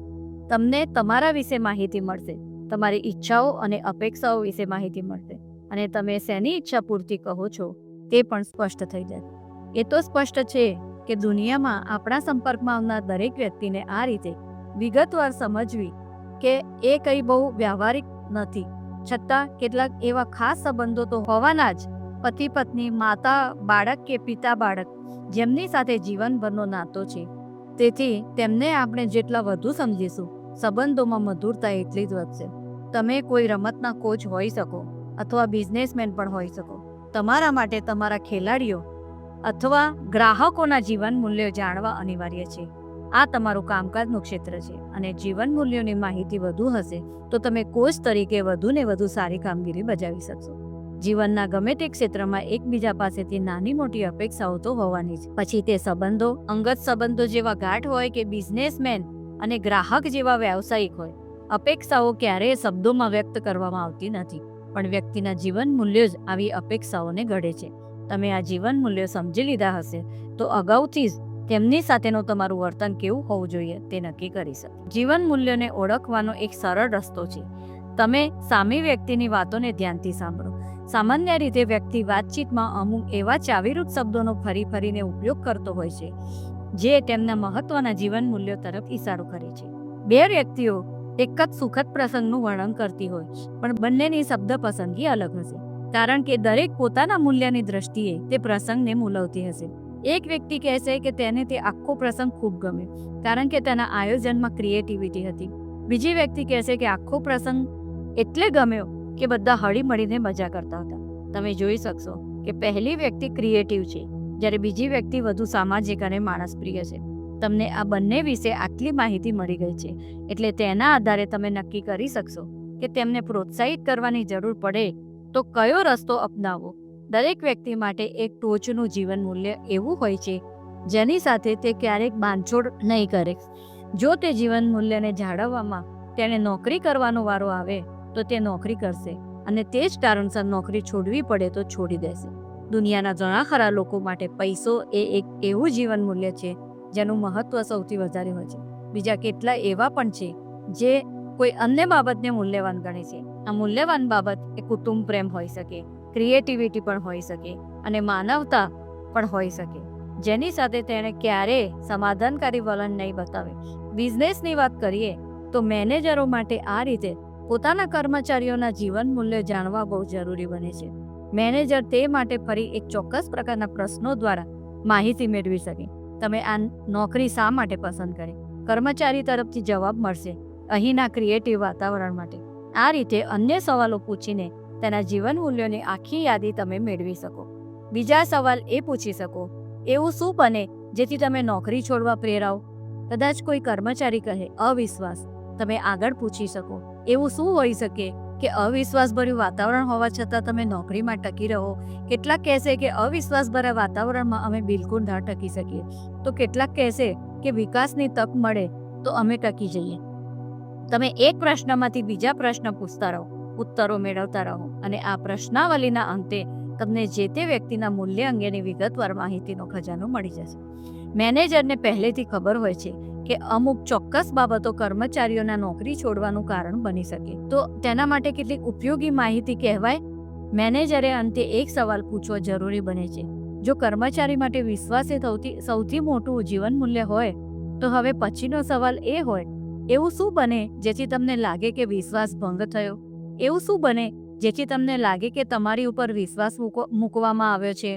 Speaker 1: તમને તમારા વિશે માહિતી મળશે, તમારી ઈચ્છાઓ અને અપેક્ષાઓ વિશે માહિતી મળશે, અને તમે શેની ઈચ્છા પૂર્તિ કહો છો તે પણ સ્પષ્ટ થઈ જાય. એ તો સ્પષ્ટ છે કે દુનિયામાં આપણા સંપર્કમાં આવનાર દરેક વ્યક્તિને આ રીતે વિગતવાર સમજવી કે એ કંઈ બહુ વ્યવહારિક નથી, છતાં કેટલાક એવા ખાસ સંબંધો તો હોવાના જ, પતિ પત્ની, માતા બાળક કે પિતા બાળક, જેમની સાથે જીવનભરનો નાતો છે. તેથી તેમને આપણે જેટલા વધુ સમજીશું, સંબંધોમાં મધુરતા એટલી જ વધશે. તમે કોઈ રમતના કોચ હોઈ શકો અથવા બિઝનેસમેન પણ હોઈ શકો. તમારા માટે તમારા ખેલાડીઓ અથવા ગ્રાહકોના જીવન મૂલ્યો જાણવા અનિવાર્ય છે. આ તમારું કામકાજનું ક્ષેત્ર છે, અને જીવન મૂલ્યોની માહિતી વધુ હશે તો તમે કોચ તરીકે વધુને વધુ સારી કામગીરી બજાવી શકશો. જીવનના ગમે તે ક્ષેત્રમાં એકબીજા પાસેથી નાની મોટી અપેક્ષાઓ તો હોવાની જ. પછી તે સંબંધો, અંગત સંબંધો જેવા ગાઢ હોય કે બિઝનેસમેન અને ગ્રાહક જેવા વ્યાવસાયિક હોય, અપેક્ષાઓ ક્યારેય શબ્દોમાં વ્યક્ત કરવામાં આવતી નથી, પણ વ્યક્તિના જીવન મૂલ્યો જ આવી અપેક્ષાઓને ઘડે છે. તમે આ જીવન મૂલ્યો સમજી લીધા હશે તો અગાઉથી જ તેમની સાથેનું તમારું વર્તન કેવું હોવું જોઈએ તે નક્કી કરી શકો. જીવન મૂલ્યોને ઓળખવાનો એક સરળ રસ્તો છે. તમે સામી વ્યક્તિની વાતોને ધ્યાનથી સાંભળો. સામાન્ય રીતે વ્યક્તિ વાતચીતમાં અમુક એવા ચાવીરૂપ શબ્દોનો ફરી ફરીને ઉપયોગ કરતો હોય છે જે તેમના મહત્વના જીવન મૂલ્યો તરફ ઇશારો કરે છે. બે વ્યક્તિઓ એક જ સુખદ પ્રસંગનું વર્ણન કરતી હોય પણ બંનેની શબ્દ પસંદગી અલગ હશે, કારણ કે દરેક પોતાના મૂલ્યની દ્રષ્ટિએ તે પ્રસંગને મૂલવતી હશે. એક વ્યક્તિ કહેશે કે તેને તે આખો પ્રસંગ ખૂબ ગમ્યો કારણ કે તેના આયોજનમાં ક્રિએટિવિટી હતી. બીજી વ્યક્તિ કહેશે કે આખો પ્રસંગ એટલે ગમ્યો કે બધા હળી મળીને મજા કરતા હતા. તમે જોઈ શકશો કે પહેલી વ્યક્તિ ક્રિએટિવ છે, જ્યારે બીજી વ્યક્તિ વધુ સામાજિક અને માણસપ્રિય છે. તમને આ બંને વિશે આટલી માહિતી મળી ગઈ છે એટલે તેના આધારે તમે નક્કી કરી શકશો કે તેમને પ્રોત્સાહિત કરવાની જરૂર પડે તો કયો રસ્તો અપનાવવો. દરેક વ્યક્તિ માટે એક ટોચનું જીવન મૂલ્ય એવું હોય છે જેની સાથે તે ક્યારેક બાંધછોડ નહીં કરે. જો તે જીવન મૂલ્યને જાળવવામાં તેને નોકરી કરવાનો વારો આવે તો તે નોકરી કરશે, અને તે જ કારણસર નોકરી છોડવી પડે તો છોડી દેશે. દુનિયાના ઘણા ખરા લોકો માટે પૈસો એ એક એવું જીવન મૂલ્ય છે જેનું મહત્વ સૌથી વધારે હોય છે. બીજા કેટલા એવા પણ છે જે કોઈ અન્ય બાબતને મૂલ્યવાન ગણે છે. આ મૂલ્યવાન બાબત એ કુટુંબ પ્રેમ હોઈ શકે, ક્રિએટિવિટી પણ હોઈ શકે, અને માનવતા પણ હોઈ શકે, જેની સાથે તેણે ક્યારેય સમાધાનકારી વલણ નહીં બતાવે. બિઝનેસની વાત કરીએ તો મેનેજરો માટે આ રીતે પોતાના કર્મચારીઓના જીવન મૂલ્ય જાણવા બહુ જરૂરી બને છે. મેનેજર તે માટે ફરી એક ચોક્કસ પ્રકારના પ્રશ્નો દ્વારા માહિતી મેળવી શકે. તમે આ નોકરી શા માટે પસંદ કરી? કર્મચારી તરફથી જવાબ મળશે, અહીંના ક્રિએટિવ વાતાવરણ માટે. આ રીતે અન્ય સવાલો પૂછીને તેના જીવન મૂલ્યોની આખી યાદી તમે મેળવી શકો. બીજા સવાલ એ પૂછી શકો, એવું શું બને જેથી તમે નોકરી છોડવા પ્રેરાવ? કદાચ કોઈ કર્મચારી કહે અવિશ્વાસ. તમે આગળ પૂછી શકો, એવું શું હોઈ શકે કે અવિશ્વાસભર્યું વાતાવરણ હોવા છતાં તમે નોકરીમાં ટકી રહો? કેટલાક કહેશે કે અવિશ્વાસભર્યા વાતાવરણમાં અમે બિલકુલ ન ટકી શકીએ, તો કેટલાક કહેશે કે વિકાસની તક મળે તો અમે ટકી જઈએ. તમે એક પ્રશ્નમાંથી બીજા પ્રશ્ન પૂછતા રહો, ઉત્તરો મેળવતા રહો, અને આ પ્રશ્નાવલીના અંતે તમને જે તે વ્યક્તિના મૂલ્ય અંગેની વિગતવાર માહિતીનો ખજાનો મળી જશે. મેનેજરને પહેલેથી ખબર હોય છે કે અમુક ચોક્કસ બાબતો કર્મચારીઓના નોકરી છોડવાનું કારણ બની શકે, તો તેના માટે કેટલીક ઉપયોગી માહિતી કહેવાય. મેનેજરે અંતે એક સવાલ પૂછવો જરૂરી બને છે. જો કર્મચારી માટે વિશ્વાસ એ સૌથી મોટું જીવન મૂલ્ય હોય તો હવે પછીનો સવાલ એ હોય, એવું શું બને જેથી તમને લાગે કે વિશ્વાસ ભંગ થયો? એવું શું બને જેથી તમને લાગે કે તમારી ઉપર વિશ્વાસ મૂકવામાં આવ્યો છે?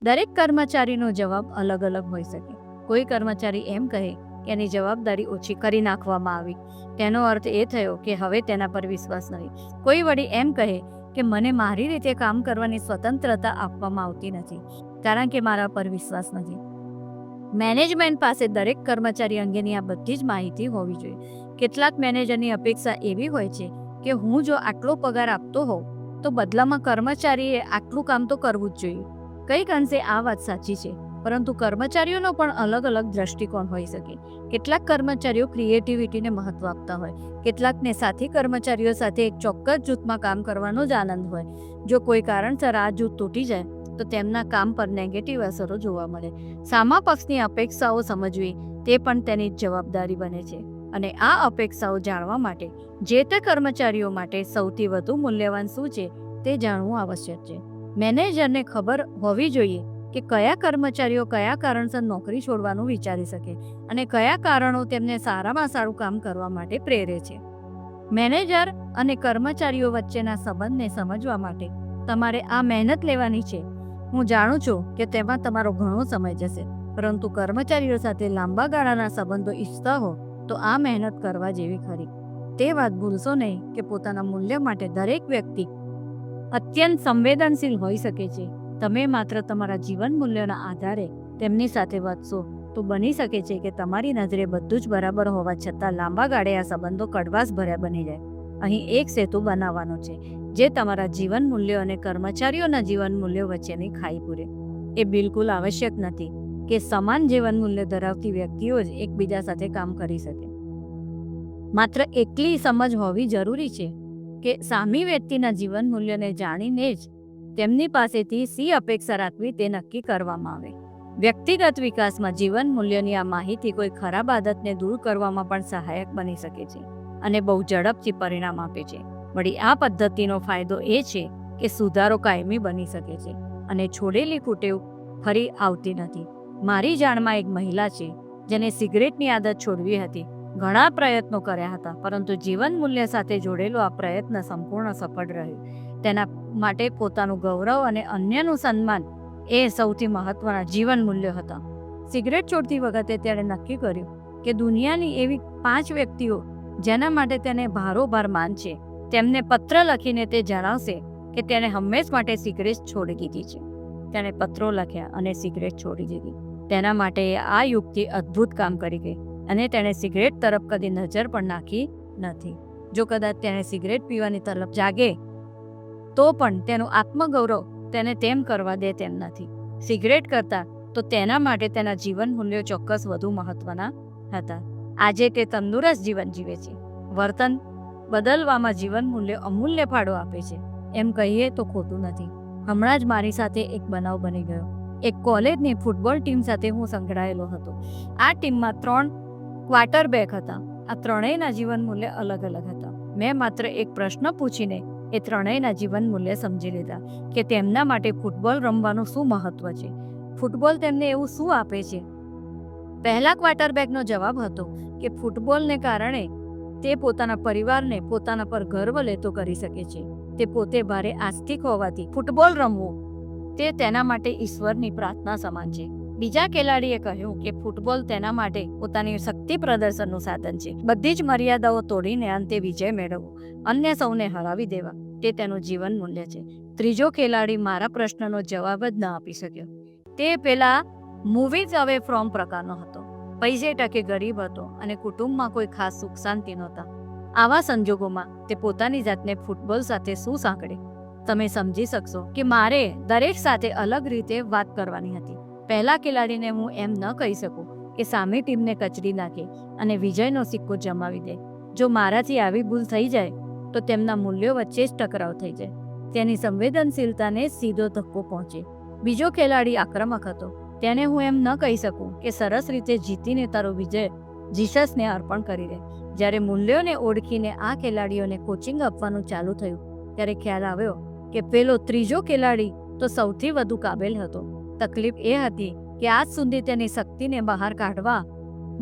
Speaker 1: દરેક કર્મચારીનો જવાબ અલગ અલગ હોઈ શકે. કોઈ કર્મચારી એમ કહે કે એની જવાબદારી ઓછી કરી નાખવામાં આવી. તેનો અર્થ એ થયો કે હવે તેના પર વિશ્વાસ નહીં. કોઈ વળી એમ કહે કે મને મારી રીતે કામ કરવાની સ્વતંત્રતા આપવામાં આવતી નથી કારણ કે મારા પર વિશ્વાસ નથી. મેનેજમેન્ટ પાસે દરેક કર્મચારી અંગેની આ બધી જ માહિતી હોવી જોઈએ. કેટલાક મેનેજરની અપેક્ષા એવી હોય છે કે હું જો આટલો પગાર આપતો હોઉં તો બદલામાં કર્મચારીએ આટલું કામ તો કરવું જ જોઈએ. કંઈક અંશે આ વાત સાચી છે, પરંતુ કર્મચારીઓનો પણ અલગ અલગ દ્રષ્ટિકોણ હોઈ શકે. કેટલાક કર્મચારીઓ ક્રિએટિવિટીને મહત્વ આપતા હોય, કેટલાકને સાથી કર્મચારીઓ સાથે એક ચોક્કસ જૂથમાં કામ કરવાનો જ આનંદ હોય. જો કોઈ કારણસર આ જૂથ તૂટી જાય તો તેમના કામ પર નેગેટિવ અસરો જોવા મળે. સામા પક્ષની અપેક્ષાઓ સમજવી તે પણ તેની જવાબદારી બને છે અને આ અપેક્ષાઓ જાણવા માટે જે તે કર્મચારીઓ માટે સૌથી વધુ મૂલ્યવાન શું છે તે જાણવું આવશ્યક છે. મેનેજરને ખબર હોવી જોઈએ કે કયા કર્મચારીઓ કયા કારણસર નોકરી છોડવાનું વિચારી શકે અને કયા કારણો તેમને સારામાં સારું કામ કરવા માટે પ્રેરે છે. મેનેજર અને કર્મચારીઓ વચ્ચેના સંબંધને સમજવા માટે તમારે આ મહેનત લેવાની છે. હું જાણું છું કે તેમાં તમારો ઘણો સમય જશે, પરંતુ કર્મચારીઓ સાથે લાંબા ગાળાના સંબંધો ઈચ્છતા હો તો આ મહેનત કરવા જેવી ખરી. તે વાત ભૂલશો નહીં કે પોતાના મૂલ્ય માટે દરેક વ્યક્તિ અત્યંત સંવેદનશીલ હોઈ શકે છે. તમે માત્ર તમારા જીવન મૂલ્યોના આધારે તેમની સાથે વધશો તો બની શકે છે કે તમારી નજરે બધું જ બરાબર હોવા છતાં લાંબા ગાળે આ સંબંધો કડવાશ ભર્યા બની જાય. અહીં એક સેતુ બનાવવાનો છે જે તમારા જીવન મૂલ્યો અને કર્મચારીઓના જીવન મૂલ્યો વચ્ચેની ખાઈ પૂરે. એ બિલકુલ આવશ્યક નથી કે સમાન જીવન મૂલ્ય ધરાવતી વ્યક્તિઓ જ એકબીજા સાથે કામ કરી શકે. માત્ર એટલી સમજ હોવી જરૂરી છે કે સામી વ્યક્તિના જીવન મૂલ્યોને જાણીને જ તેમની પાસેથી શી અપેક્ષા રાખવી તે નક્કી કરવામાં આવે. વ્યક્તિગત વિકાસમાં જીવન મૂલ્યોની આ માહિતી કોઈ ખરાબ આદતને દૂર કરવામાં પણ સહાયક બની શકે છે અને બહુ ઝડપથી પરિણામ આપે છે. વળી આ પદ્ધતિનો ફાયદો એ છે કે સુધારો કાયમી બની શકે છે અને છોડેલી કુટેવ ફરી આવતી નથી. મારી જાણમાં એક મહિલા છે જેને સિગરેટની આદત છોડવી હતી. ઘણા પ્રયત્નો કર્યા હતા, પરંતુ જીવન મૂલ્ય સાથે જોડેલો આ પ્રયત્ન સંપૂર્ણ સફળ રહ્યો. તેના માટે પોતાનું ગૌરવ અને અન્યનું સન્માન એ સૌથી મહત્વના જીવન મૂલ્યો હતા. સિગરેટ છોડતી વખતે તેણે નક્કી કર્યું કે દુનિયાની એવી 5 વ્યક્તિઓ જેના માટે તેને ભારોભાર માનશે તેમને પત્ર લખીને તે જણાવશે કે તેણે હંમેશ માટે સિગરેટ છોડી દીધી છે. તેણે પત્રો લખ્યા અને સિગરેટ છોડી દીધી. તેના માટે આ યુક્તિ અદ્ભુત કામ કરી ગઈ અને તેણે સિગરેટ તરફ કદી નજર પણ નાખી નથી. જો કદાચ તેણે સિગરેટ પીવાની તરફ જાગે તો પણ તેનું આત્મગૌરવ તેને તેમ કરવા દે તેમ નથી. સિગરેટ કરતાં તો તેના માટે તેના જીવન મૂલ્યો ચોક્કસ વધુ મહત્વના હતા. આજે તે તંદુરસ્ત જીવન જીવે છે. વર્તન બદલવામાં જીવન મૂલ્યો અમૂલ્ય ફાળો આપે છે એમ કહીએ તો ખોટું નથી. હમણાં જ મારી સાથે એક બનાવ બની ગયો. એક કોલેજની ફૂટબોલ ટીમ સાથે હું સંકળાયેલો હતો. આ ટીમમાં 3 ક્વાર્ટરબેક હતા. આ ત્રણેયના જીવન મૂલ્ય અલગ અલગ હતા. મેં માત્ર એક પ્રશ્ન પૂછીને એ ત્રણેયના જીવન મૂલ્ય સમજી લીધા કે તેમના માટે ફૂટબોલ રમવાનું શું મહત્વ છે. ફૂટબોલ તેમને એવું શું આપે છે. પહેલા ક્વાર્ટરબેકનો જવાબ હતો કે ફૂટબોલને કારણે તે પોતાના પરિવારને પોતાના પર ગર્વ લેતો કરી શકે છે. તે પોતે ભારે આસ્તિક હોવાથી ફૂટબોલ રમવું તે તેના માટે ઈશ્વરની પ્રાર્થના સમાન છે. બીજા ખેલાડીએ કહ્યું કે ફૂટબોલ તેના માટે પોતાની શક્તિ પ્રદર્શનનું સાધન છે. બધી જ મર્યાદાઓ તોડીને અંતે વિજય મેળવવો, અન્ય સૌને હરાવી દેવા તે તેનું જીવન મૂલ્ય છે. ત્રીજો ખેલાડી મારા પ્રશ્નનો જવાબ જ ન આપી શક્યો. તે પેલા મૂવીઝ અવે ફ્રોમ પ્રકારનો હતો. પૈસે ટકે ગરીબ હતો અને કુટુંબમાં કોઈ ખાસ સુખ શાંતિ નહોતા. આવા સંજોગોમાં તે પોતાની જાતને ફૂટબોલ સાથે શું સાંકળે. તમે સમજી શકશો કે મારે દરેક સાથે અલગ રીતે વાત કરવાની હતી. પહેલા ખેલાડીને હું એમ ન કહી શકું કે સામે ટીમને કચડી નાખે અને વિજયનો સિક્કો જમાવી દે. જો મારાથી આવી ભૂલ થઈ જાય તો તેમના મૂલ્યો વચ્ચે જ ટકરાવ થઈ જાય. તેની સંવેદનશીલતાને સીધો ધક્કો પહોંચે. બીજો ખેલાડી આક્રમક હતો. તેને હું એમ ન કહી શકું કે સરસ રીતે જીતીને તારો વિજય જીસસને અર્પણ કરી દે. જ્યારે મૂલ્યોને ઓળખીને આ ખેલાડીઓને કોચિંગ આપવાનું ચાલુ થયું ત્યારે ખ્યાલ આવ્યો કે પેલો ત્રીજો ખેલાડી તો સૌથી વધુ કાબેલ હતો. તકલીફ એ હતી કે આજ સુધી તેની શક્તિને બહાર કાઢવા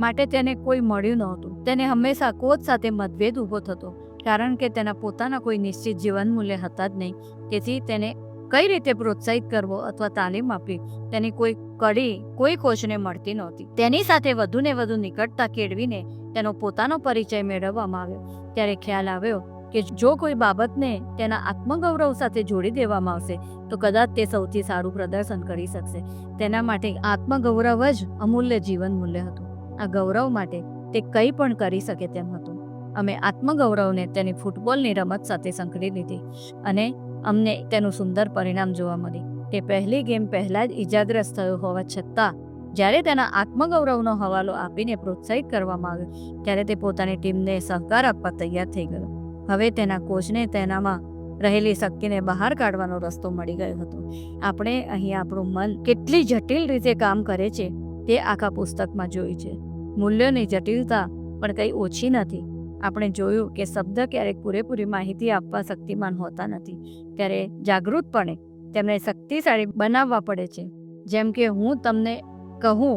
Speaker 1: માટે તેને કોઈ મળ્યું નહોતું. તેને હંમેશા કોચ સાથે મતભેદ ઊભો થતો કારણ કે તેના પોતાના કોઈ નિશ્ચિત જીવન મૂલ્ય હતા જ નહીં. તેથી તેને કઈ રીતે પ્રોત્સાહિત કરવો અથવા તાલીમ આપવી તેની કોઈ કડી કોઈ કોચને મળતી નહોતી. તેની સાથે વધુ ને વધુ નિકટતા કેળવીને તેનો પોતાનો પરિચય મેળવવામાં આવ્યો ત્યારે ખ્યાલ આવ્યો કે જો કોઈ બાબતને તેના આત્મગૌરવ સાથે જોડી દેવામાં આવશે તો કદાચ તે સૌથી સારું પ્રદર્શન કરી શકશે. તેના માટે આત્મગૌરવ જ અમૂલ્ય જીવન મૂલ્ય હતું. આ ગૌરવ માટે તે કંઈ પણ કરી શકે તેમ હતું. અમે આત્મગૌરવને તેની ફૂટબોલની રમત સાથે સંકળી લીધી અને અમને તેનું સુંદર પરિણામ જોવા મળ્યું. તે પહેલી ગેમ પહેલાં જ ઈજાગ્રસ્ત થયો હોવા છતાં જ્યારે તેના આત્મગૌરવનો હવાલો આપીને પ્રોત્સાહિત કરવામાં આવ્યો ત્યારે તે પોતાની ટીમને સહકાર આપવા તૈયાર થઈ ગયો. હવે તેના કોચને તેનામાં રહેલી શક્તિને બહાર કાઢવાનો રસ્તો મળી ગયો હતો. આપણે અહીં આપણું મન કેટલી જટિલ રીતે કામ કરે છે તે આખા પુસ્તકમાં જોયું છે. મૂલ્યોની જટિલતા પણ કંઈ ઓછી નથી. આપણે જોયું કે શબ્દ ક્યારેક પૂરેપૂરી માહિતી આપવા શક્તિમાન હોતા નથી. ત્યારે જાગૃતપણે તેમને શક્તિશાળી બનાવવા પડે છે. જેમ કે હું તમને કહું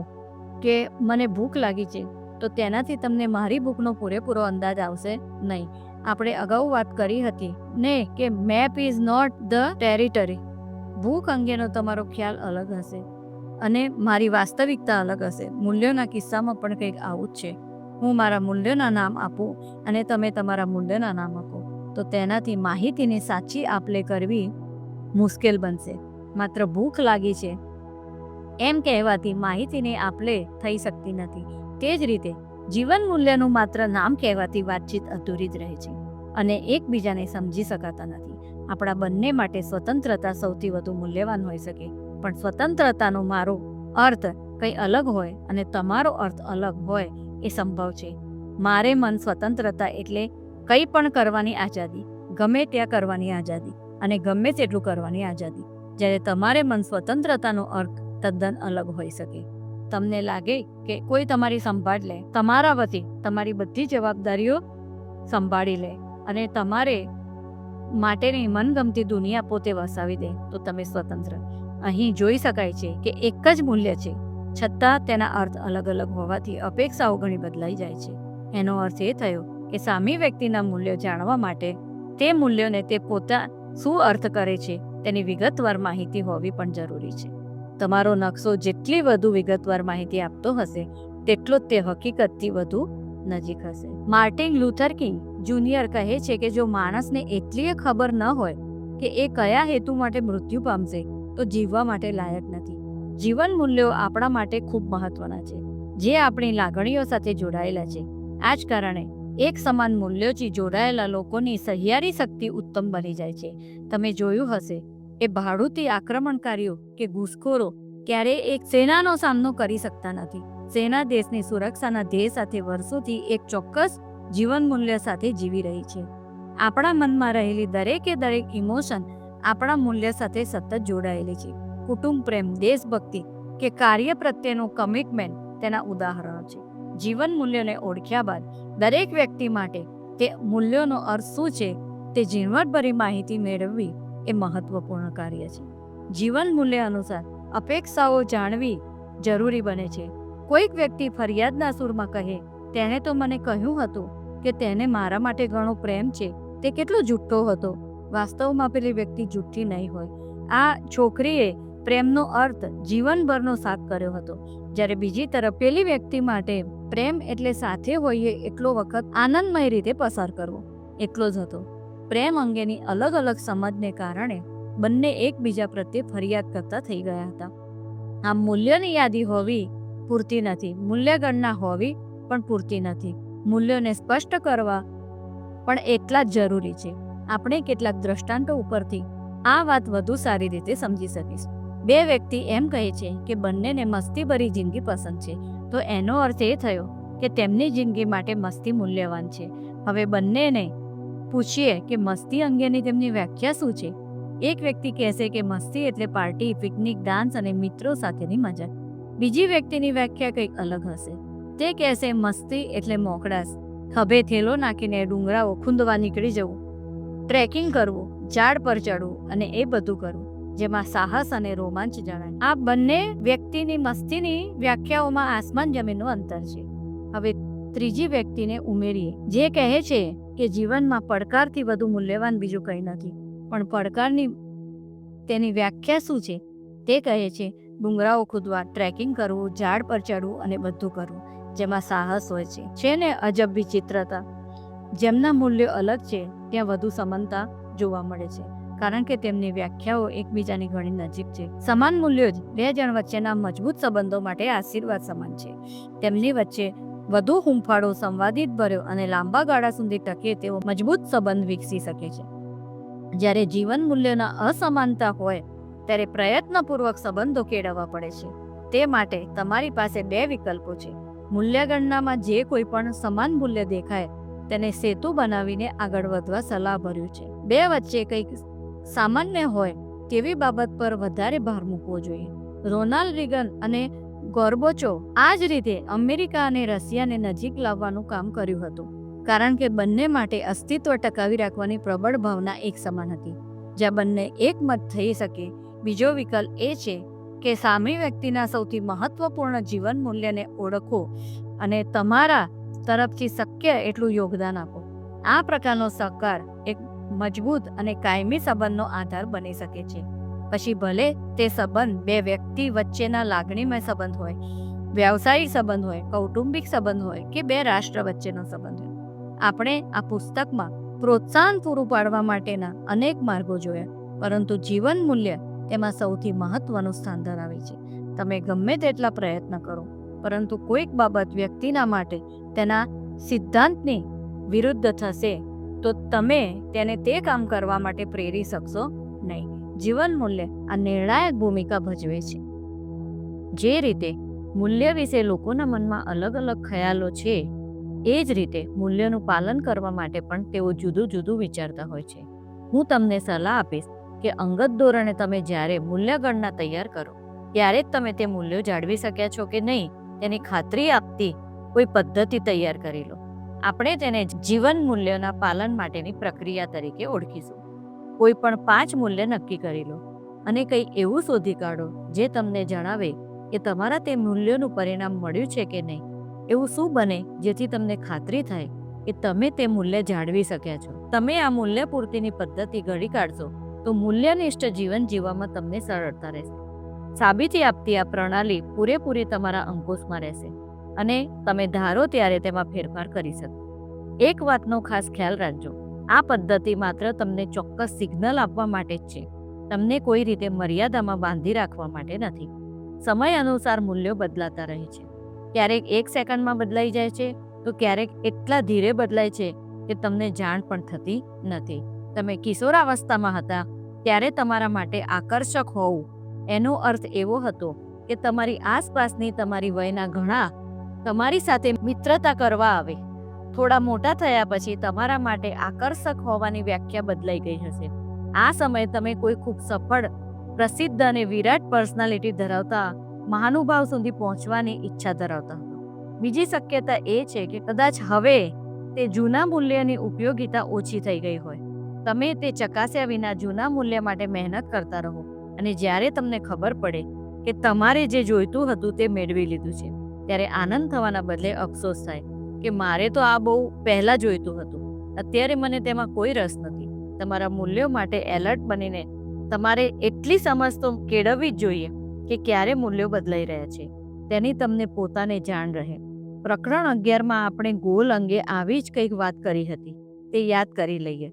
Speaker 1: કે મને ભૂખ લાગી છે તો તેનાથી તમને મારી ભૂખનો પૂરેપૂરો અંદાજ આવશે નહીં. આપણે અગાઉ વાત કરી હતી ને કે map is not the territory. ભૂખ અંગેનો તમારો ખ્યાલ અલગ હશે અને મારી વાસ્તવિકતા અલગ હશે. મૂલ્યોના કિસ્સામાં પણ કંઈક આવું જ છે. હું મારા મૂલ્યોના નામ આપું અને તમે તમારા મૂલ્યોના નામ આપો તો તેનાથી માહિતીની સાચી આપલે કરવી મુશ્કેલ બનશે. માત્ર ભૂખ લાગી છે એમ કહેવાથી માહિતીની આપલે થઈ શકતી નથી. તે જ રીતે જીવન મૂલ્યનું માત્ર નામ કહેવાથી વાતચીત અધૂરી જ રહે છે અને એકબીજાને સમજી શકાતા નથી. આપણા બંને માટે સ્વતંત્રતા સૌથી વધુ મૂલ્યવાન હોઈ શકે, પણ સ્વતંત્રતાનો મારો અર્થ કંઈ અલગ હોય અને તમારો અર્થ અલગ હોય એ સંભવ છે. મારે મન સ્વતંત્રતા એટલે કંઈ પણ કરવાની આઝાદી, ગમે ત્યાં કરવાની આઝાદી અને ગમે તેટલું કરવાની આઝાદી. જ્યારે તમારે મન સ્વતંત્રતાનો અર્થ તદ્દન અલગ હોઈ શકે. તમને લાગે કે કોઈ તમારી સંભાળ લે, તમારા વતી તમારી બધી જવાબદારીઓ સંભાળી લે અને તમારે માટેની મનગમતી દુનિયા પોતે વસાવી દે તો તમે સ્વતંત્ર. અહીં જોઈ શકાય છે કે એક જ મૂલ્ય છે છતાં તેના અર્થ અલગ અલગ હોવાથી અપેક્ષાઓ ઘણી બદલાઈ જાય છે. એનો અર્થ એ થયો કે સામી વ્યક્તિના મૂલ્યો જાણવા માટે તે મૂલ્યોને તે પોતા શું અર્થ કરે છે તેની વિગતવાર માહિતી હોવી પણ જરૂરી છે. તમારો નકશો જેટલી વધુ વિગતવાર માહિતી આપતો હશે તેટલો જ તે હકીકતથી વધુ નજીક હશે. માર્ટિન લ્યુથર કિંગ જુનિયર કહે છે કે જો માણસને એટલી ખબર ન હોય કે એ કયા હેતુ માટે મૃત્યુ પામશે તો જીવવા માટે લાયક નથી. જીવન મૂલ્યો આપણા માટે ખૂબ મહત્વના છે જે આપણી લાગણીઓ સાથે જોડાયેલા છે. આ જ કારણે એક સમાન મૂલ્યોથી જોડાયેલા લોકોની સહિયારી શક્તિ ઉત્તમ બની જાય છે. તમે જોયું હશે એ ભાડુતી આક્રમણકારીઓ કે ઘૂસખોરો ક્યારેય એક સેનાનો સામનો કરી શકતા નથી. સેના દેશની સુરક્ષાના ધ્યેય સાથે વર્ષોથી એક ચોક્કસ જીવન મૂલ્ય સાથે જીવી રહી છે. આપણા મનમાં રહેલી દરેકે દરેક ઇમોશન આપણા મૂલ્ય સાથે સતત જોડાયેલી છે. કુટુંબ પ્રેમ, દેશભક્તિ કે કાર્ય પ્રત્યેનું કમિટમેન્ટ તેના ઉદાહરણો છે. જીવન મૂલ્યોને ઓળખ્યા બાદ દરેક વ્યક્તિ માટે તે મૂલ્યોનો અર્થ શું છે તે ઝીણવટભરી માહિતી મેળવવી એ મહત્વપૂર્ણ કાર્ય છે. જીવન મૂલ્ય અનુસાર અપેક્ષાઓ જાણવી જરૂરી બને છે. કોઈક વ્યક્તિ ફરિયાદના સૂરમાં કહે, તેણે તો મને કહ્યું હતું કે તેને મારા માટે ઘણો પ્રેમ છે, તે કેટલો જુઠ્ઠો હતો. વાસ્તવમાં પેલી વ્યક્તિ જુઠ્ઠી નહીં હોય. આ છોકરીએ પ્રેમનો અર્થ જીવનભરનો સાથ કર્યો હતો, જ્યારે બીજી તરફ પેલી વ્યક્તિ માટે પ્રેમ એટલે સાથે હોઈએ એટલો વખત આનંદમય રીતે પસાર કરવો એટલો જ હતો. પ્રેમ અંગેની અલગ અલગ સમજને કારણે બંને એકબીજા પ્રત્યે ફરિયાદ કરતા થઈ ગયા હતા. આમ મૂલ્યોની યાદી હોવી પૂરતી નથી, મૂલ્યગણના હોવી પણ પૂરતી નથી. મૂલ્યોને સ્પષ્ટ કરવા પણ એટલા જ જરૂરી છે. આપણે કેટલાક દ્રષ્ટાંતો ઉપરથી આ વાત વધુ સારી રીતે સમજી શકીશું. બે વ્યક્તિ એમ કહે છે કે બંનેને મસ્તીભરી જિંદગી પસંદ છે, તો એનો અર્થ એ થયો કે તેમની જિંદગી માટે મસ્તી મૂલ્યવાન છે. હવે બંનેને પૂછીએ કે મસ્તી અંગેની તેમની વ્યાખ્યા શું છે. એક વ્યક્તિ કહેશે કે મસ્તી એટલે પાર્ટી, પિકનિક, ડાન્સ અને મિત્રો સાથેની મજા. બીજી વ્યક્તિની વ્યાખ્યા કંઈક અલગ હશે. તે કહેશે મસ્તી એટલે મોકળાશ, ખભે થેલો નાખીને ડુંગરાઓ ખૂંદવા નીકળી જવું, ટ્રેકિંગ કરવું, ઝાડ પર ચડવું અને એ બધું કરવું જેમાં સાહસ અને રોમાંચ જણાય. આ બંને વ્યક્તિની મસ્તીની વ્યાખ્યાઓમાં આસમાન જમીનનું અંતર છે. હવે ત્રીજી વ્યક્તિને ઉમેરીએ જે કહે છે કે જીવનમાં પડકારથી વધુ મૂલ્યવાન બીજું કંઈ નથી, પણ પડકારની તેની વ્યાખ્યા શું છે તે કહે છે, ડુંગરાઓ કૂદવા, ટ્રેકિંગ કરવું, ઝાડ પર ચડવું અને બધું કરવું જેમાં સાહસ હોય છે ને અજબ વિચિત્રતા. જેમના મૂલ્યો અલગ છે ત્યાં વધુ સમાનતા જોવા મળે છે, કારણ કે તેમની વ્યાખ્યાઓ એકબીજાની ઘણી નજીક છે. સમાન મૂલ્યો જ બે જણ વચ્ચેના મજબૂત સંબંધો માટે આશીર્વાદ સમાન છે. તેમની વચ્ચે વધુ હૂંફાળો, સંવાદિત ભર્યો અને લાંબા ગાળા સુધી ટકે તેવો મજબૂત સંબંધ વિકસી શકે છે. જ્યારે જીવન મૂલ્યોના અસમાનતા હોય ત્યારે પ્રયત્નપૂર્વક સંબંધો કેળવવા પડે છે. તે માટે તમારી પાસે બે વિકલ્પો છે. મૂલ્યગણનામાં જે કોઈ પણ સમાન મૂલ્ય દેખાય તેને સેતુ બનાવીને આગળ વધવા સલાહભર્યું છે. બે વચ્ચે કંઈક સામાન્ય હોય તેવી બાબત પર વધારે ભાર મૂકવો જોઈએ. રોનાલ્ડ રીગન અને ગોર્બોચો આ જ રીતે અમેરિકા અને રશિયાને નજીક લાવવાનું કામ કર્યું હતું, કારણ કે બંને માટે અસ્તિત્વ ટકાવી રાખવાની પ્રબળ ભાવના એક સમાન હતી. જ્યાં બંને એકમત થઈ શકે. બીજો વિકલ્પ એ છે કે સામી વ્યક્તિના સૌથી મહત્વપૂર્ણ જીવન મૂલ્યને ઓળખો અને તમારા તરફથી શક્ય એટલું યોગદાન આપો. આ પ્રકારનો સહકાર એક મજબૂત અને કાયમી સંબંધનો આધાર બની શકે છે. પછી ભલે તે સંબંધ બે વ્યક્તિ વચ્ચેના લાગણીમય સંબંધ હોય, વ્યવસાયિક સંબંધ હોય, કૌટુંબિક સંબંધ હોય કે બે રાષ્ટ્ર વચ્ચેનો સંબંધ હોય. આપણે આ પુસ્તકમાં પ્રોત્સાહન પૂરું પાડવા માટેના અનેક માર્ગો જોયા, પરંતુ જીવન મૂલ્ય તેમાં સૌથી મહત્વનું સ્થાન ધરાવે છે. તમે ગમે તેટલા પ્રયત્ન કરો, પરંતુ કોઈક બાબત વ્યક્તિના માટે તેના સિદ્ધાંતની વિરુદ્ધ થશે તો તમે તેને તે કામ કરવા માટે પ્રેરી શકશો નહીં. જીવન મૂલ્ય આ નિર્ણાયક ભૂમિકા ભજવે છે. જે રીતે મૂલ્ય વિશે લોકોના મનમાં અલગ અલગ ખ્યાલો છે, એ જ રીતે મૂલ્યનું પાલન કરવા માટે પણ તેઓ જુદું જુદું વિચારતા હોય છે. હું તમને સલાહ આપીશ કે અંગત ધોરણે તમે જ્યારે મૂલ્યગણના તૈયાર કરો ત્યારે જ તમે તે મૂલ્યો જાળવી શક્યા છો કે નહીં તેની ખાતરી આપતી કોઈ પદ્ધતિ તૈયાર કરી લો. આપણે તેને જીવન મૂલ્યોના પાલન માટેની પ્રક્રિયા તરીકે ઓળખીશું. કોઈ પણ 5 મૂલ્ય નક્કી કરી લો અને કંઈ એવું શોધી કાઢો જે તમને જણાવે કે તમારા તે મૂલ્યોનું પરિણામ મળ્યું છે કે નહીં. એવું શું બને જેથી તમને ખાતરી થાય કે તમે તે મૂલ્ય જાળવી શક્યા છો. તમે આ મૂલ્ય પૂર્તિની પદ્ધતિ ઘડી કાઢશો તો મૂલ્યનિષ્ઠ જીવન જીવવામાં તમને સરળતા રહેશે. સાબિતી આપતી આ પ્રણાલી પૂરેપૂરી તમારા અંકુશમાં રહેશે અને તમે ધારો ત્યારે તેમાં ફેરફાર કરી શકો. એક વાતનો ખાસ ખ્યાલ રાખજો, આ પદ્ધતિ માત્ર તમને ચોક્કસ સિગ્નલ આપવા માટે જ છે, તમને કોઈ રીતે મર્યાદામાં બાંધી રાખવા માટે નથી. સમય અનુસાર મૂલ્યો બદલાતા રહે છે. ક્યારેક 1 સેકન્ડમાં બદલાઈ જાય છે તો ક્યારેક એટલા ધીરે બદલાય છે કે તમને જાણ પણ થતી નથી. તમે કિશોરાવસ્થામાં હતા ત્યારે તમારા માટે આકર્ષક હોવું એનો અર્થ એવો હતો કે તમારી આસપાસની તમારી વયના ઘણા તમારી સાથે મિત્રતા કરવા આવે. થોડા મોટા થયા પછી તમારા માટે આકર્ષક હોવાની વ્યાખ્યા બદલાઈ ગઈ હશે. આ સમયે તમે કોઈ ખૂબ સફળ, પ્રસિદ્ધ અને વિરાટ પર્સનાલિટી ધરાવતા મહાનુભાવ સુધી પહોંચવાની ઈચ્છા ધરાવતા હતો. બીજી શક્યતા એ છે કે કદાચ હવે તે જૂના મૂલ્યની ઉપયોગિતા ઓછી થઈ ગઈ હોય. તમે તે ચકાસ્યા વિના જૂના મૂલ્ય માટે મહેનત કરતા રહો અને જ્યારે તમને ખબર પડે કે તમારે જે જોઈતું હતું તે મેળવી લીધું છે ત્યારે આનંદ થવાના બદલે અફસોસ થાય કે મારે તો આ બહુ પહેલાં જોઈતું હતું, અત્યારે મને તેમાં કોઈ રસ નથી. તમારા મૂલ્યો માટે એલર્ટ બનીને તમારે એટલી સમજ તો કેળવવી જ જોઈએ કે ક્યારે મૂલ્યો બદલાઈ રહ્યા છે તેની તમને પોતાને જાણ રહે. પ્રકરણ 11માં આપણે ગોલ અંગે આવી જ કંઈક વાત કરી હતી, તે યાદ કરી લઈએ.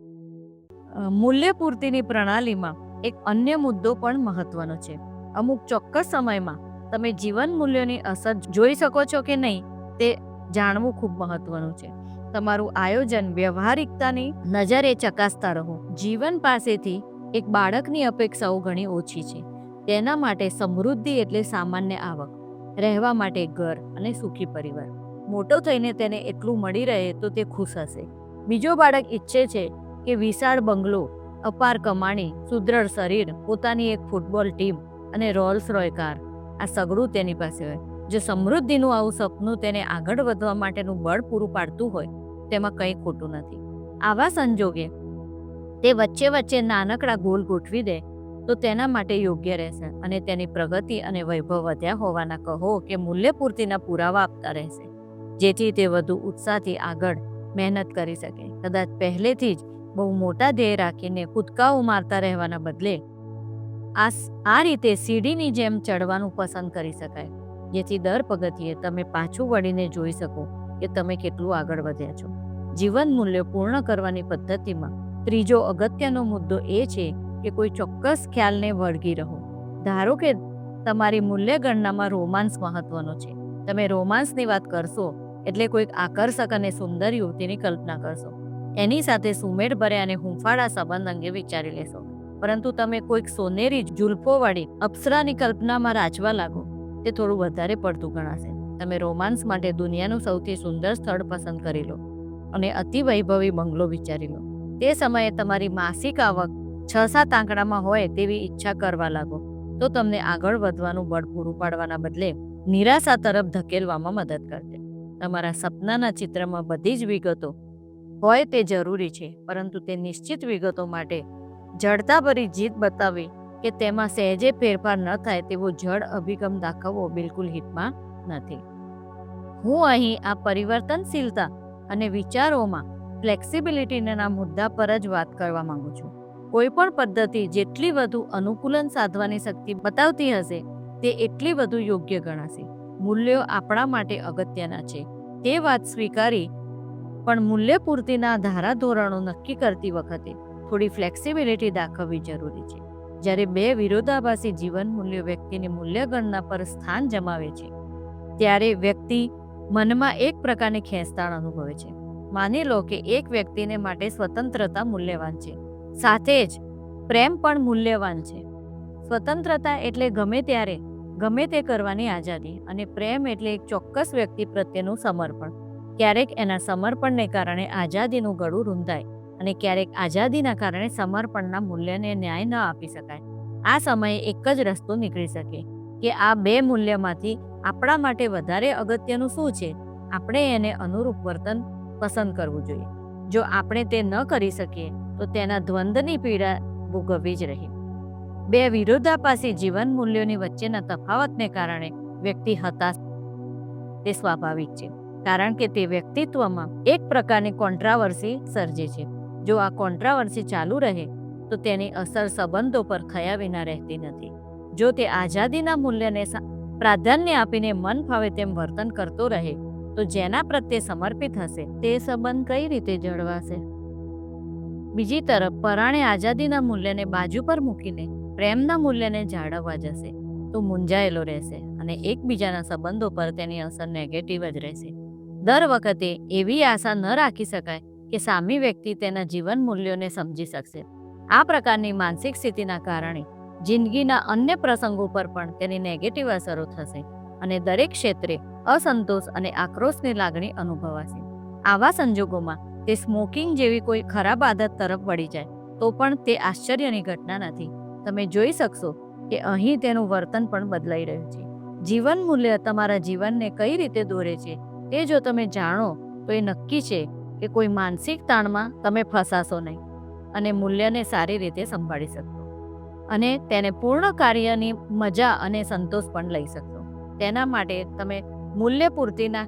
Speaker 1: મૂલ્ય પૂર્તિની પ્રણાલીમાં એક અન્ય મુદ્દો પણ મહત્વનો છે. અમુક ચોક્કસ સમયમાં તમે જીવન મૂલ્યોની અસર જોઈ શકો છો કે નહીં તે જાણવું ખૂબ મહત્વનું છે. તમારું આયોજન વ્યવહારિકતાની નજરે ચકાસતા રહો. જીવન પાસેથી એક બાળકની અપેક્ષાઓ ઘણી ઓછી છે. તેના માટે સમૃદ્ધિ એટલે સામાન્ય આવક, રહેવા માટે ઘર અને સુખી પરિવાર. મોટો થઈને તેને એટલું મળી રહે તો તે ખુશ હશે. બીજો બાળક ઈચ્છે છે કે વિશાળ બંગલો, અપાર કમાણી, સુદૃઢ શરીર, પોતાની એક ફૂટબોલ ટીમ અને રોલ્સ રોય કાર. આ સગડું તેની પાસે હોય. જો સમૃદ્ધિનું આવું સપનું તેને આગળ વધવા માટેનું બળ પૂરું પાડતું હોય તેમાં કંઈ ખોટું નથી. આવા સંજોગે તે વચ્ચે વચ્ચે નાનકડા ગોલ ગોઠવી દે તો તેના માટે યોગ્ય રહેશે અને તેની પ્રગતિ અને વૈભવ વધ્યા હોવાના કહો કે મૂલ્ય પૂર્તિના પુરાવા આપતા રહેશે, જેથી તે વધુ ઉત્સાહથી આગળ મહેનત કરી શકે. કદાચ પહેલેથી જ બહુ મોટા ધ્યેય રાખીને કૂદકાઓ મારતા રહેવાના બદલે આ રીતે સીડીની જેમ ચડવાનું પસંદ કરી શકાય, જેથી દર પગથિયે તમે પાછું વળીને જોઈ શકો કે તમે કેટલું આગળ વધ્યા છો. જીવન મૂલ્યો પૂર્ણ કરવાની પદ્ધતિમાં ત્રીજો અગત્યનો મુદ્દો એ છે કે કોઈ ચોક્કસ ખ્યાલને વળગી રહો. ધારો કે તમારી મૂલ્ય ગણનામાં રોમાન્સ મહત્વનો છે. તમે રોમાન્સની વાત કરશો એટલે કોઈક આકર્ષક અને સુંદર યુવતીની કલ્પના કરશો. એની સાથે સુમેળભર્યા અને હૂંફાળા સંબંધ અંગે વિચારી લેશો. પરંતુ તમે કોઈક સોનેરી જુલ્ફોવાળી અપ્સરાની કલ્પનામાં રાચવા લાગો, તે થોડું વધારે પડતું ગણાશે. તમે રોમાન્સ માટે દુનિયાનું સૌથી સુંદર સ્થળ પસંદ કરી લો અને અતિ વૈભવી બંગલો વિચારી લો. તે સમયે તમારી માસિક આવક 6-7 આંકડામાં હોય તેવી ઈચ્છા કરવા લાગો, તો તમને આગળ વધવાનું બળ પૂરું પાડવાના બદલે નિરાશા તરફ ધકેલવામાં મદદ કરશે. તમારા સપનાના ચિત્રમાં બધી જ વિગતો હોય તે જરૂરી છે, પરંતુ તે નિશ્ચિત વિગતો માટે જડતાભરી જીત બતાવવી કે તેમાં સહેજે ફેરફાર ન થાય તેવો જડ અભિગમ દાખવવો બિલકુલ હિતમાં નથી. હું અહીં આ પરિવર્તનશીલતા અને વિચારોમાં ફ્લેક્સિબિલિટીના મુદ્દા પર જ વાત કરવા માંગુ છું. કોઈ પણ પદ્ધતિ જેટલી વધુ અનુકૂલન સાધવાની શક્તિ બતાવતી હશે તે એટલી વધુ યોગ્ય ગણાશે. મૂલ્યો આપણા માટે અગત્યના છે તે વાત સ્વીકારી, પણ મૂલ્ય પૂર્તિના ધારાધોરણો નક્કી કરતી વખતે થોડી ફ્લેક્સિબિલિટી દાખવવી જરૂરી છે. જ્યારે બે વિરોધાભાસી જીવન મૂલ્યો વ્યક્તિની મૂલ્ય ગણના પર સ્થાન જમાવે છે, ત્યારે વ્યક્તિ મનમાં એક પ્રકારની ખેંચતાણ અનુભવે છે. માની લો કે એક વ્યક્તિને માટે સ્વતંત્રતા મૂલ્યવાન છે, સાથે જ પ્રેમ પણ મૂલ્યવાન છે. સ્વતંત્રતા એટલે ગમે ત્યારે ગમે તે કરવાની આઝાદી, અને પ્રેમ એટલે એક ચોક્કસ વ્યક્તિ પ્રત્યેનું સમર્પણ. ક્યારેક એના સમર્પણને કારણે આઝાદીનું ગળું રૂંધાય અને ક્યારેક આઝાદીના કારણે સમર્પણના મૂલ્યને ન્યાય ન આપી શકાય. આ સમયે એક જ રસ્તો નીકળી શકે કે આ બે મૂલ્યમાંથી આપણા માટે વધારે અગત્યનું શું છે, આપણે એને અનુરૂપ વર્તન પસંદ કરવું જોઈએ. જો આપણે તે ન કરી શકીએ તો તેના દ્વંદ્વની પીડા ભોગવવી જ રહી. બે વિરોધાભાસી જીવન મૂલ્યોની વચ્ચેના તફાવતને કારણે વ્યક્તિ હતાશ, તે સ્વાભાવિક છે, કારણ કે તે વ્યક્તિત્વમાં એક પ્રકારની કોન્ટ્રાવર્સી સર્જે છે. જો આ કોન્ટ્રાવર્સી ચાલુ રહે તો તેની અસર સંબંધો પર થયા વિના રહેતી નથી. જો તે આઝાદીના મૂલ્યને પ્રાધાન્ય આપીને મન ફાવે તેમ વર્તન કરતો રહે તો જેના પ્રત્યે સમર્પિત હશે તે સંબંધ કઈ રીતે જળવાશે? બીજી તરફ પરાણે આઝાદીના મૂલ્યને બાજુ પર મૂકીને પ્રેમના મૂલ્યને જાળવવા જશે તો મૂંઝાયેલો રહેશે અને એકબીજાના સંબંધો પર તેની અસર નેગેટિવ જ રહેશે. દર વખતે એવી આશા ન રાખી શકાય કે સામી વ્યક્તિ તેના જીવન મૂલ્યોને સમજી શકશે. આ પ્રકારની માનસિક સ્થિતિના કારણે જિંદગીના અન્ય પ્રસંગો પર પણ તેની નેગેટિવ અસરો થશે અને દરેક ક્ષેત્રે અસંતોષ અને આક્રોશની લાગણી અનુભવાશે. આવા સંજોગોમાં તે સ્મોકિંગ જેવી કોઈ ખરાબ આદત તરફ વળી જાય તો પણ તે આશ્ચર્યની ઘટના નથી. તમે જોઈ શકશો કે અહીં તેનું વર્તન પણ બદલાઈ રહ્યું છે. જીવન મૂલ્ય તમારા જીવનને કઈ રીતે દોરે છે તે જો તમે જાણો તો એ નક્કી છે કે કોઈ માનસિક તાણમાં તમે ફસાશો નહીં અને મૂલ્યને સારી રીતે સંભાળી શકશો અને તેને પૂર્ણ કાર્યની મજા અને સંતોષ પણ લઈ શકશો. તેના માટે તમે મૂલ્ય પૂર્તિના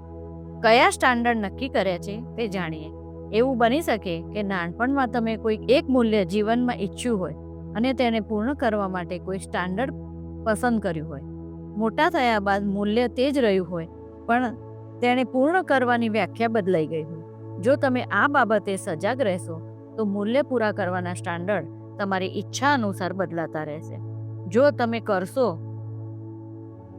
Speaker 1: કયા સ્ટાન્ડર્ડ નક્કી કર્યા છે તે જાણીએ. એવું બની શકે કે નાનપણમાં તમે કોઈ એક મૂલ્ય જીવનમાં ઈચ્છ્યું હોય અને તેને પૂર્ણ કરવા માટે કોઈ સ્ટાન્ડર્ડ પસંદ કર્યું હોય. મોટા થયા બાદ મૂલ્ય તે જ રહ્યું હોય પણ તેને પૂર્ણ કરવાની વ્યાખ્યા બદલાઈ ગઈ હોય. જો તમે આ બાબતે સજાગ રહેશો તો મૂલ્ય પૂરા કરવાના સ્ટાન્ડર્ડ તમારી ઈચ્છા અનુસાર બદલાતા રહેશે. જો તમે કરશો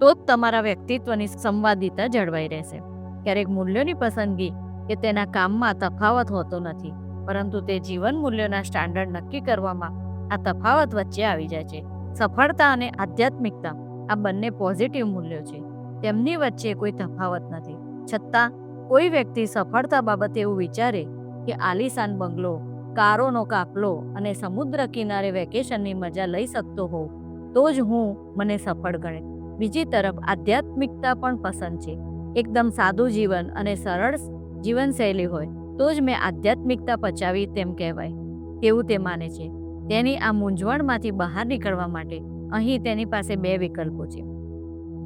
Speaker 1: તો જ તમારા વ્યક્તિત્વની સંવાદિતા જળવાઈ રહેશે. ક્યારેક મૂલ્યોની પસંદગી કે તેના કામમાં તફાવત હોતો નથી, પરંતુ તે જીવન મૂલ્યોના સ્ટાન્ડર્ડ નક્કી કરવામાં આ તફાવત વચ્ચે આવી જાય છે. સફળતા અને આધ્યાત્મિકતા આ બંને પોઝિટિવ મૂલ્યો છે, તેમની વચ્ચે કોઈ તફાવત નથી. છતાં કોઈ વ્યક્તિ સફળતા બાબતે એવું વિચારે કે આલીશાન બંગલો, કારોનો કાફલો અને સમુદ્ર કિનારે વેકેશનની મજા લઈ શકતો હોઉં તો જ હું મને સફળ ગણે. બીજી તરફ આધ્યાત્મિકતા પણ પસંદ છે. એકદમ સાદું જીવન અને સરળ જીવનશૈલી હોય તો જ મેં આધ્યાત્મિકતા પચાવી તેમ કહેવાય તેવું તે માને છે. તેની આ મૂંઝવણમાંથી બહાર નીકળવા માટે અહીં તેની પાસે બે વિકલ્પો છે.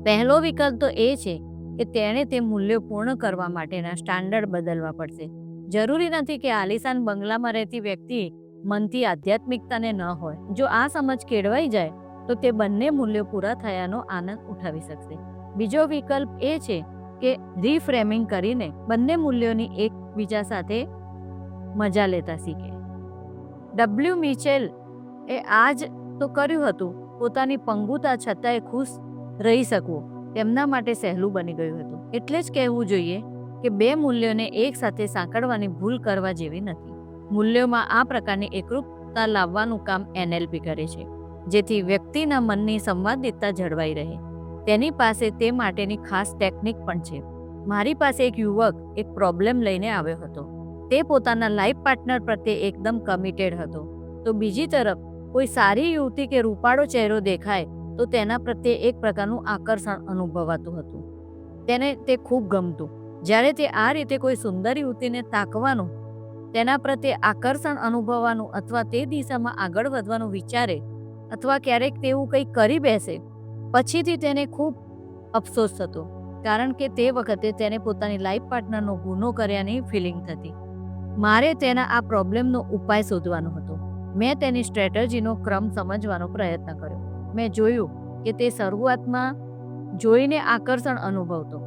Speaker 1: પહેલો વિકલ્પ તો એ છે કે તેણે તે મૂલ્યો પૂર્ણ કરવા માટેના સ્ટાન્ડર્ડ બદલવા પડશે. જરૂરી નથી કે આલીશાન બંગલામાં રહેતી વ્યક્તિ મનથી આધ્યાત્મિકતાને ન હોય. જો આ સમજ કેળવાઈ જાય તો તો તે બંને મૂલ્યો પૂરા થયાનો આનંદ ઉઠાવી શકશે. બીજો વિકલ્પ એ છે કે રીફ્રેમિંગ કરીને બંને મૂલ્યોની એકબીજા સાથે મજા લેતા શીખે. ડબલ્યુ મિચેલ એ આ જ તો કર્યું હતું. પોતાની પંગુતા છતાંય ખુશ રહી શકવું તેમના માટે સહેલું બની ગયું હતું. એટલે જ કહેવું જોઈએ કે બે મૂલ્યોને એક સાથે સાંકળવાની ભૂલ કરવા જેવી નથી. મૂલ્યોમાં આ પ્રકારની એકરૂપતા લાવવાનું કામ NLP કરે છે, જેથી વ્યક્તિના મનની સંવાદિતતા જળવાઈ રહે. તેની પાસે તે માટેની ખાસ ટેકનિક પણ છે. મારી પાસે એક યુવક એક પ્રોબ્લેમ લઈને આવ્યો હતો. તે પોતાના લાઈફ પાર્ટનર પ્રત્યે એકદમ કમિટેડ હતો. તો બીજી તરફ કોઈ સારી યુવતી કે રૂપાળો ચહેરો દેખાય તો તેના પ્રત્યે એક પ્રકારનું આકર્ષણ અનુભવાતું હતું. તેને તે ખૂબ ગમતું. જ્યારે તે આ રીતે કોઈ સુંદર યુવતીને તાકવાનું, તેના પ્રત્યે આકર્ષણ અનુભવવાનું અથવા તે દિશામાં આગળ વધવાનું વિચારે અથવા ક્યારેક તેવું કંઈક કરી બેસે, પછીથી તેને ખૂબ અફસોસ થતો, કારણ કે તે વખતે તેને પોતાની લાઈફ પાર્ટનરનો ગુનો કર્યાની ફિલિંગ થતી. મારે તેના આ પ્રોબ્લેમનો ઉપાય શોધવાનો હતો. મેં તેની સ્ટ્રેટેજીનો ક્રમ સમજવાનો પ્રયત્ન કર્યો. મેં જોયું કે તે શરૂઆતમાં જોઈને આકર્ષણ અનુભવતો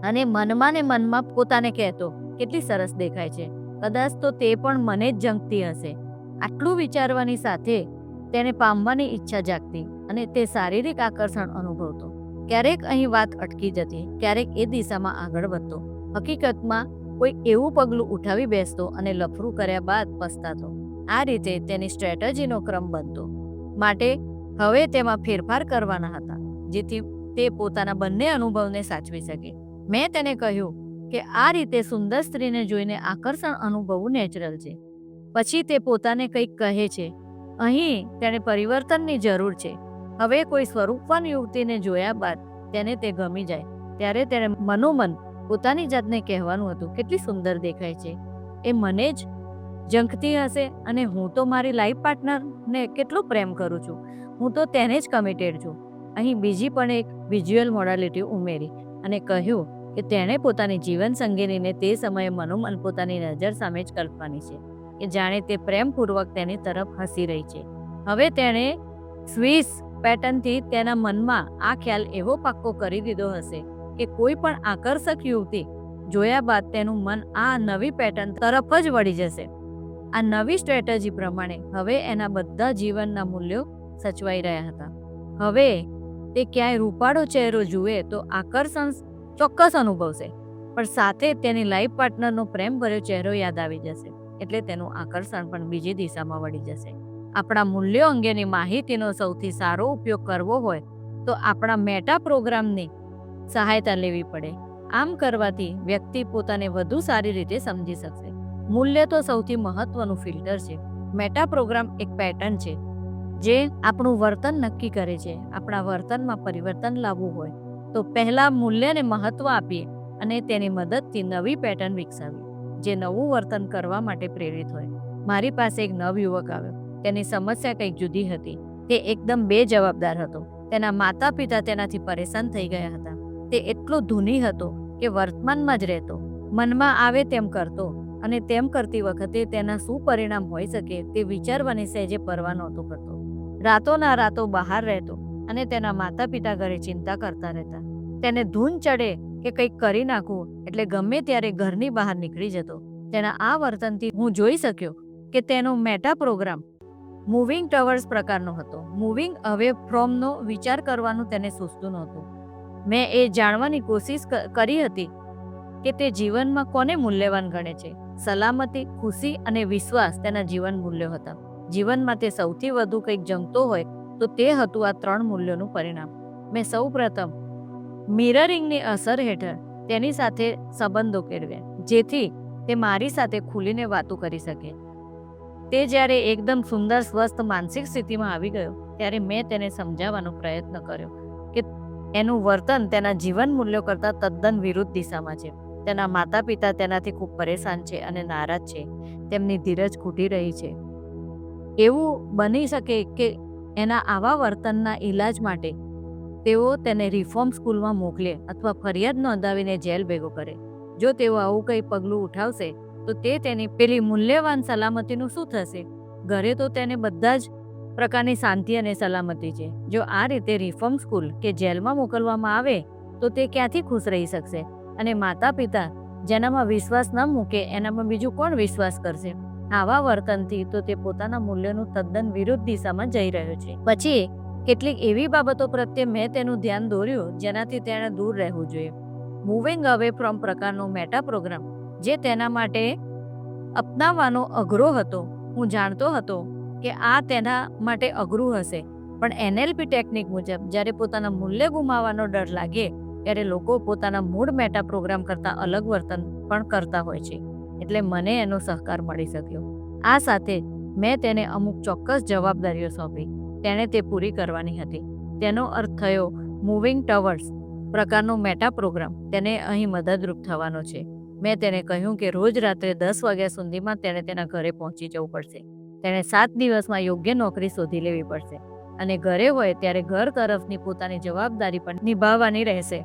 Speaker 1: અને મનમાં ને મનમાં પોતાને કહેતો, કેટલી સરસ દેખાય છે, કદાચ તો તે પણ મને જ જંકતી હશે. આટલું વિચારવાની સાથે તેને પામવાની ઈચ્છા જાગતી અને તે શારીરિક આકર્ષણ અનુભવતો. ક્યારેક અહીં વાત અટકી જતી, ક્યારેક એ દિશામાં આગળ વધતો. હકીકતમાં કોઈ એવું પગલું ઉઠાવી બેસતો અને લફરું કર્યા બાદ પસ્તાતો. આ રીતે તેની સ્ટ્રેટેજીનો ક્રમ બનતો. માટે હવે તેમાં ફેરફાર કરવાના હતા, જેથી તે પોતાના બંને અનુભવને સાચવી શકે. મેં તેને કહ્યું કે આ રીતે સુંદર સ્ત્રીને જોઈને આકર્ષણ અનુભવવું નેચરલ છે. પછી તે પોતાને કંઈક કહે છે, અહીં તેને પરિવર્તનની જરૂર છે. હવે કોઈ સ્વરૂપવાન યુવતીને જોયા બાદ તેને તે ગમી જાય ત્યારે તેને મનોમન પોતાની જાતને કહેવાનું હતું, કેટલી સુંદર દેખાય છે, એ મને જ જંકતી હશે અને હું તો મારી લાઈફ પાર્ટનરને કેટલો પ્રેમ કરું છું, હું તો તેને જ કમિટેડ છું. અહીં બીજી પણ એક વિઝ્યુઅલ મોડાલિટી ઉમેરી અને કહ્યું કે તેણે પોતાની જીવન સંગીનીને તે સમયે મનોમન પોતાની નજર સામે જ કલ્પવાની છે કે જાણે તે પ્રેમપૂર્વક તેની તરફ હસી રહી છે. હવે તેણે સ્વિસ પેટર્નથી તેના મનમાં આ ખ્યાલ એવો પાક્કો કરી દીધો હશે કે કોઈ પણ આકર્ષક યુવતી જોયા બાદ તેનું મન આ નવી પેટર્ન તરફ જ વળી જશે. આ નવી સ્ટ્રેટેજી પ્રમાણે હવે એના બધા જીવનના મૂલ્યો સચવાઈ રહ્યા હતા. હવે તે ક્યાંય રૂપાળો ચહેરો જુએ તો આકર્ષણ ચોક્કસ અનુભવશે, પણ સાથે તેની લાઈફ પાર્ટનરનો પ્રેમભર્યો ચહેરો યાદ આવી જશે, એટલે તેનું આકર્ષણ પણ બીજી દિશામાં વળી જશે. આપણા મૂલ્યો અંગેની માહિતીનો સૌથી સારો ઉપયોગ કરવો હોય તો આપણા મેટા પ્રોગ્રામની સહાયતા લેવી પડે. આમ કરવાથી વ્યક્તિ પોતાને વધુ સારી રીતે સમજી શકશે. મૂલ્ય તો સૌથી મહત્વનું ફિલ્ટર છે. મેટા પ્રોગ્રામ એક પેટર્ન છે જે આપણું વર્તન નક્કી કરે છે. આપણા વર્તનમાં પરિવર્તન લાવવું હોય તો પહેલા મૂલ્યને મહત્વ આપીએ અને તેની મદદથી નવી પેટર્ન વિકસાવીએ જે નવું વર્તન કરવા માટે પ્રેરિત હોય. મારી પાસે એક નવયુવક આવ્યો. તેની સમસ્યા કંઈક જુદી હતી. તે એકદમ બેજવાબદાર હતો. તેના માતા પિતા તેનાથી પરેશાન થઈ ગયા હતા. તે એટલો ધૂની હતો કે વર્તમાનમાં જ રહેતો, મનમાં આવે તેમ કરતો અને તેમ કરતી વખતે તેના શું પરિણામ હોઈ શકે તે વિચારવાની સહેજે પરવા નહોતો કરતો. રાતોના રાતો બહાર રહેતો અને તેના માતા પિતા ઘરે ચિંતા કરતા રહેતા. તેને ધૂન ચડે કે કંઈક કરી નાખવું એટલે ગમે ત્યારે ઘરની બહાર નીકળી જતો. તેના આ વર્તનથી હું જોઈ શક્યો કે તેનો મેટા પ્રોગ્રામ મૂવિંગ ટવર્સ પ્રકારનો હતો. મૂવિંગ અવે ફ્રોમનો વિચાર કરવાનું તેને સૂચતું નહોતું. મેં એ જાણવાની કોશિશ કરી હતી કે તે જીવનમાં કોને મૂલ્યવાન ગણે છે. સલામતી, ખુશી અને વિશ્વાસ તેના જીવન મૂલ્યો હતા. જીવનમાં તે સૌથી વધુ કંઈક જમતો હોય તો તે હતું આ 3 મૂલ્યોનું પરિણામ. મેં સૌ પ્રથમ મિરરિંગની અસર હેઠળ તેની સાથે સંબંધો કેળવ્યા, જેથી તે મારી સાથે ખુલીને વાતો કરી શકે. તે જ્યારે એકદમ સુંદર સ્વસ્થ માનસિક સ્થિતિમાં આવી ગયો ત્યારે મેં તેને સમજાવવાનો પ્રયત્ન કર્યો કે એનું વર્તન તેના જીવન મૂલ્યો કરતાં તદ્દન વિરુદ્ધ દિશામાં છે. તેના માતા પિતા તેનાથી ખૂબ પરેશાન છે અને નારાજ છે. તેમની ધીરજ ખૂટી રહી છે. એવું બની શકે કે એના આવા વર્તનના ઈલાજ માટે તેઓ તેને રિફોર્મ સ્કૂલમાં મોકલે અથવા ફરિયાદ નોંધાવીને જેલ ભેગો કરે. જો તેઓ આવું કંઈ પગલું ઉઠાવશે તો તે તેની પેલી મૂલ્યવાન સલામતીનું શું થશે? ઘરે તો તેને બધા જ પ્રકારની શાંતિ અને સલામતી છે. જો આ રીતે રિફોર્મ સ્કૂલ કે જેલમાં મોકલવામાં આવે તો તે ક્યાંથી ખુશ રહી શકશે? અને માતા પિતા જેનામાં વિશ્વાસ ન મૂકે એનામાં બીજું કોણ વિશ્વાસ કરશે? આવા વર્તનથી તો તે પોતાના મૂલ્યોનું તદ્દન વિરુદ્ધ દિશામાં જઈ રહ્યો છે. પછી કેટલીક એવી બાબતો પ્રત્યે મેં તેનું ધ્યાન દોર્યું જેનાથી તેણે દૂર રહેવું જોઈએ. મૂવિંગ અવે ફ્રોમ પ્રકારનો મેટા પ્રોગ્રામ જે તેના માટે અપનાવવાનો અઘરો હતો. હું જાણતો હતો કે આ તેના માટે અઘરું હશે, પણ NLP ટેકનિક મુજબ જ્યારે પોતાના મૂલ્ય ગુમાવવાનો ડર લાગે ત્યારે લોકો પોતાના મૂળ મેટા પ્રોગ્રામ કરતાં અલગ વર્તન પણ કરતા હોય છે. એટલે મને એનો સહકાર મળી શક્યો. આ સાથે મેં તેને અમુક ચોક્કસ જવાબદારીઓ સોંપી. તેણે તે પૂરી કરવાની હતી. તેનો અર્થ થયો મૂવિંગ ટવર્ડ્સ પ્રકારનો મેટા પ્રોગ્રામ તેને અહીં મદદરૂપ થવાનો છે. મેં તેને કહ્યું કે રોજ રાત્રે 10 વાગ્યા સુધીમાં તેણે તેના ઘરે પહોંચી જવું પડશે. તેણે 7 દિવસમાં યોગ્ય નોકરી શોધી લેવી પડશે અને ઘરે હોય ત્યારે ઘર તરફની પોતાની જવાબદારી પણ નિભાવવાની રહેશે.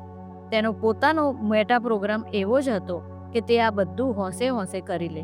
Speaker 1: તેનો પોતાનો મેટા પ્રોગ્રામ એવો જ હતો કે તે આ બધું હોંશે હોંશે કરી લે.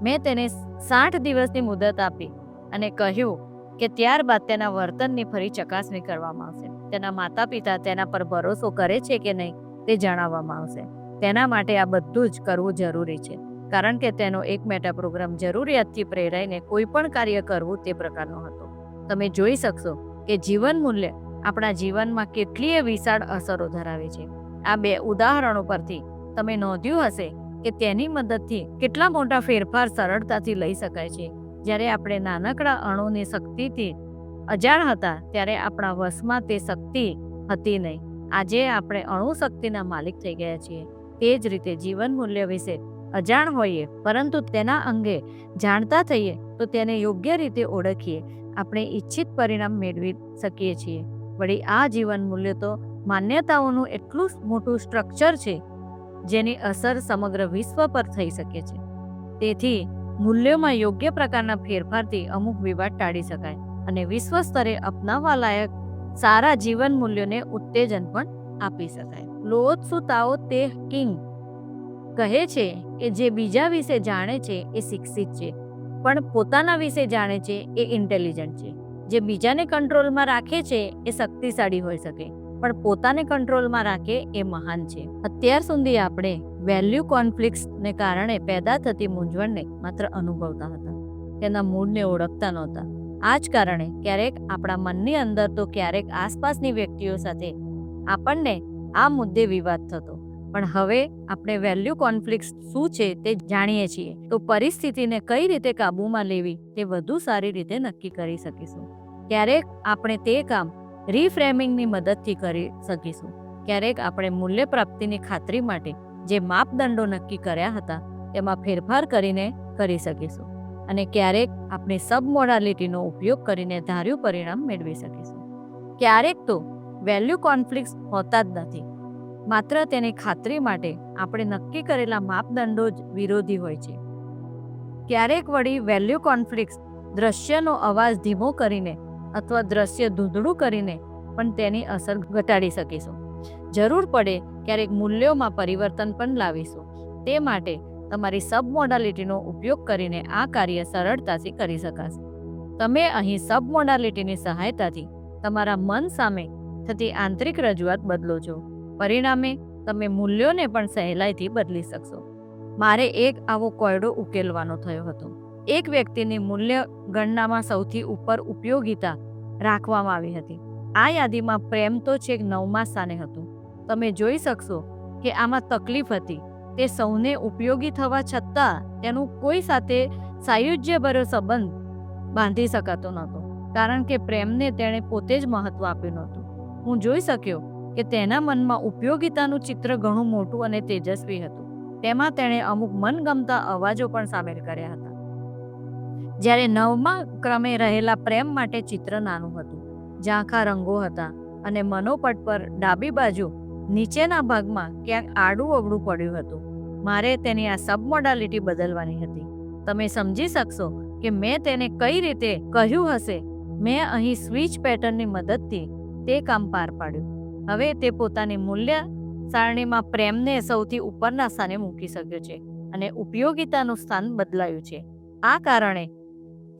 Speaker 1: મેં તેને 60 દિવસની મુદત આપી અને કહ્યું કે ત્યારબાદ તેના વર્તનની ફરી ચકાસણી કરવામાં આવશે. તેના માતા પિતા તેના પર ભરોસો કરે છે કે નહીં તે જણાવવામાં આવશે. તેના માટે આ બધું જ કરવું જરૂરી છે, કારણ કે તેનો એક મેટા પ્રોગ્રામ જરૂરિયાતથી પ્રેરાઈને કોઈ પણ કાર્ય કરવું તે પ્રકારનો હતો. તમે જોઈ શકશો કે જીવન મૂલ્ય આપણા જીવનમાં કેટલીય વિશાળ અસરો ધરાવે છે. આ 2 ઉદાહરણો પરથી તમે નોંધ્યું હશે કે તેની મદદથી કેટલા મોટા ફેરફાર સરળતાથી લઈ શકાય છે. જ્યારે આપણે નાનકડા અણુની શક્તિથી અજાણ હતા ત્યારે આપણા વશમાં તે શક્તિ હતી નહીં. આજે આપણે અણુ શક્તિના માલિક થઈ ગયા છીએ. તે જ રીતે જીવન મૂલ્ય વિશે અજાણ હોઈએ પરંતુ તેના અંગે જાણતા થઈએ તો તેને યોગ્ય રીતે ઓળખીએ આપણે ઈચ્છિત પરિણામ મેળવી શકીએ છીએ. વળી આ જીવન મૂલ્ય તો માન્યતાઓનું એટલું મોટું સ્ટ્રક્ચર છે જેની અસર સમગ્ર વિશ્વ પર થઈ શકે છે. તેથી મૂલ્યોમાં યોગ્ય પ્રકારના ફેરફારથી અમુક વિવાદ ટાળી શકાય અને વિશ્વ સ્તરે અપનાવવા લાયક સારા જીવન મૂલ્યોને ઉત્તેજન પણ આપી શકાય. લો ત્સુ તાઓ તે કિંગ કહે છે કે જે બીજા વિશે જાણે છે એ શિક્ષિત છે, પણ પોતાના વિશે જાણે છે એ ઇન્ટેલિજન્ટ છે. જે બીજાને કંટ્રોલમાં રાખે છે એ શક્તિશાળી હોઈ શકે, પણ પોતાને કંટ્રોલમાં રાખે એ મહાન છે. અત્યાર સુધી આપણે વેલ્યુ કોન્ફ્લિક્ટ્સને કારણે પેદા થતી મૂંઝવણને માત્ર અનુભવતા હતા, તેના મૂળને ઓળખતા નહોતા. આ જ કારણે ક્યારેક આપણા મનની અંદર તો ક્યારેક આસપાસની વ્યક્તિઓ સાથે આપણને આ મુદ્દે વિવાદ થતો. પણ હવે આપણે વેલ્યુ કોન્ફ્લિક્ટ્સ શું છે તે જાણીએ છીએ તો પરિસ્થિતિને કઈ રીતે કાબૂમાં લેવી તે વધુ સારી રીતે નક્કી કરી શકીશું. ક્યારેક આપણે તે કામ રીફ્રેમિંગની મદદથી કરી શકીશું. ક્યારેક આપણે મૂલ્ય પ્રાપ્તિની ખાતરી માટે જે માપદંડો નક્કી કર્યા હતા તેમાં ફેરફાર કરીને કરી શકીશું. અને ક્યારેક આપણે સબમોડાલિટીનો ઉપયોગ કરીને ધાર્યું પરિણામ મેળવી શકીશું. ક્યારેક તો વેલ્યુ કોન્ફ્લિક્ટ્સ હોતા જ નથી, માત્ર તેની ખાતરી માટે આપણે નક્કી કરેલા માપદંડો જ વિરોધી હોય છે. ક્યારેક વળી વેલ્યુ કોન્ફ્લિક્ટ્સ દ્રશ્યનો અવાજ ધીમો કરીને અથવા દ્રશ્ય ધૂંધળું કરીને પણ તેની અસર ઘટાડી શકીશું. જરૂર પડે ક્યારેક મૂલ્યોમાં પરિવર્તન પણ લાવીશું. તે માટે તમારી સબમોડાલિટીનો ઉપયોગ કરીને આ કાર્ય સરળતાથી કરી શકાશે. તમે અહીં સબમોડાલિટીની સહાયતાથી તમારા મન સામે થતી આંતરિક રજૂઆત બદલો છો. પરિણામે તમે મૂલ્યોને પણ સહેલાઈથી બદલી શકશો. મારે એક આવો કોયડો ઉકેલવાનો થયો હતો. એક વ્યક્તિની મૂલ્ય ગણનામાં સૌથી ઉપર ઉપયોગિતા રાખવામાં આવી હતી. આ યાદીમાં પ્રેમ તો છેક 9મા સ્થાને હતું. તમે જોઈ શકશો કે આમાં તકલીફ હતી. તે સૌને ઉપયોગી થવા છતાં તેનું કોઈ સાથે સાયુજ્યભર્યો સંબંધ બાંધી શકાતો નહોતો, કારણ કે પ્રેમને તેણે પોતે જ મહત્વ આપ્યું નહોતું. હું જોઈ શક્યો કે તેના મનમાં ઉપયોગિતાનું ચિત્ર ઘણું મોટું અને તેજસ્વી હતું. તેમાં તેણે અમુક મનગમતા અવાજો પણ સામેલ કર્યા હતા. જ્યારે 9મા ક્રમે રહેલા પ્રેમ માટે ચિત્ર નાનું હતું, ઝાંખા રંગો હતા અને મનોપટ પર ડાબી બાજુ નીચેના ભાગમાં ક્યાંક આડું અવળું પડ્યું હતું. મારે તેની આ સબમોડાલિટી બદલવાની હતી. તમે સમજી શકશો કે મેં તેને કઈ રીતે કહ્યું હશે. મેં અહીં સ્વિચ પેટર્નની મદદથી તે કામ પાર પાડ્યું. હવે તે પોતાની મૂલ્ય સારણીમાં પ્રેમને સૌથી ઉપરના સ્થાને મૂકી શક્યો છે અને ઉપયોગિતાનું સ્થાન બદલાયું છે. આ કારણે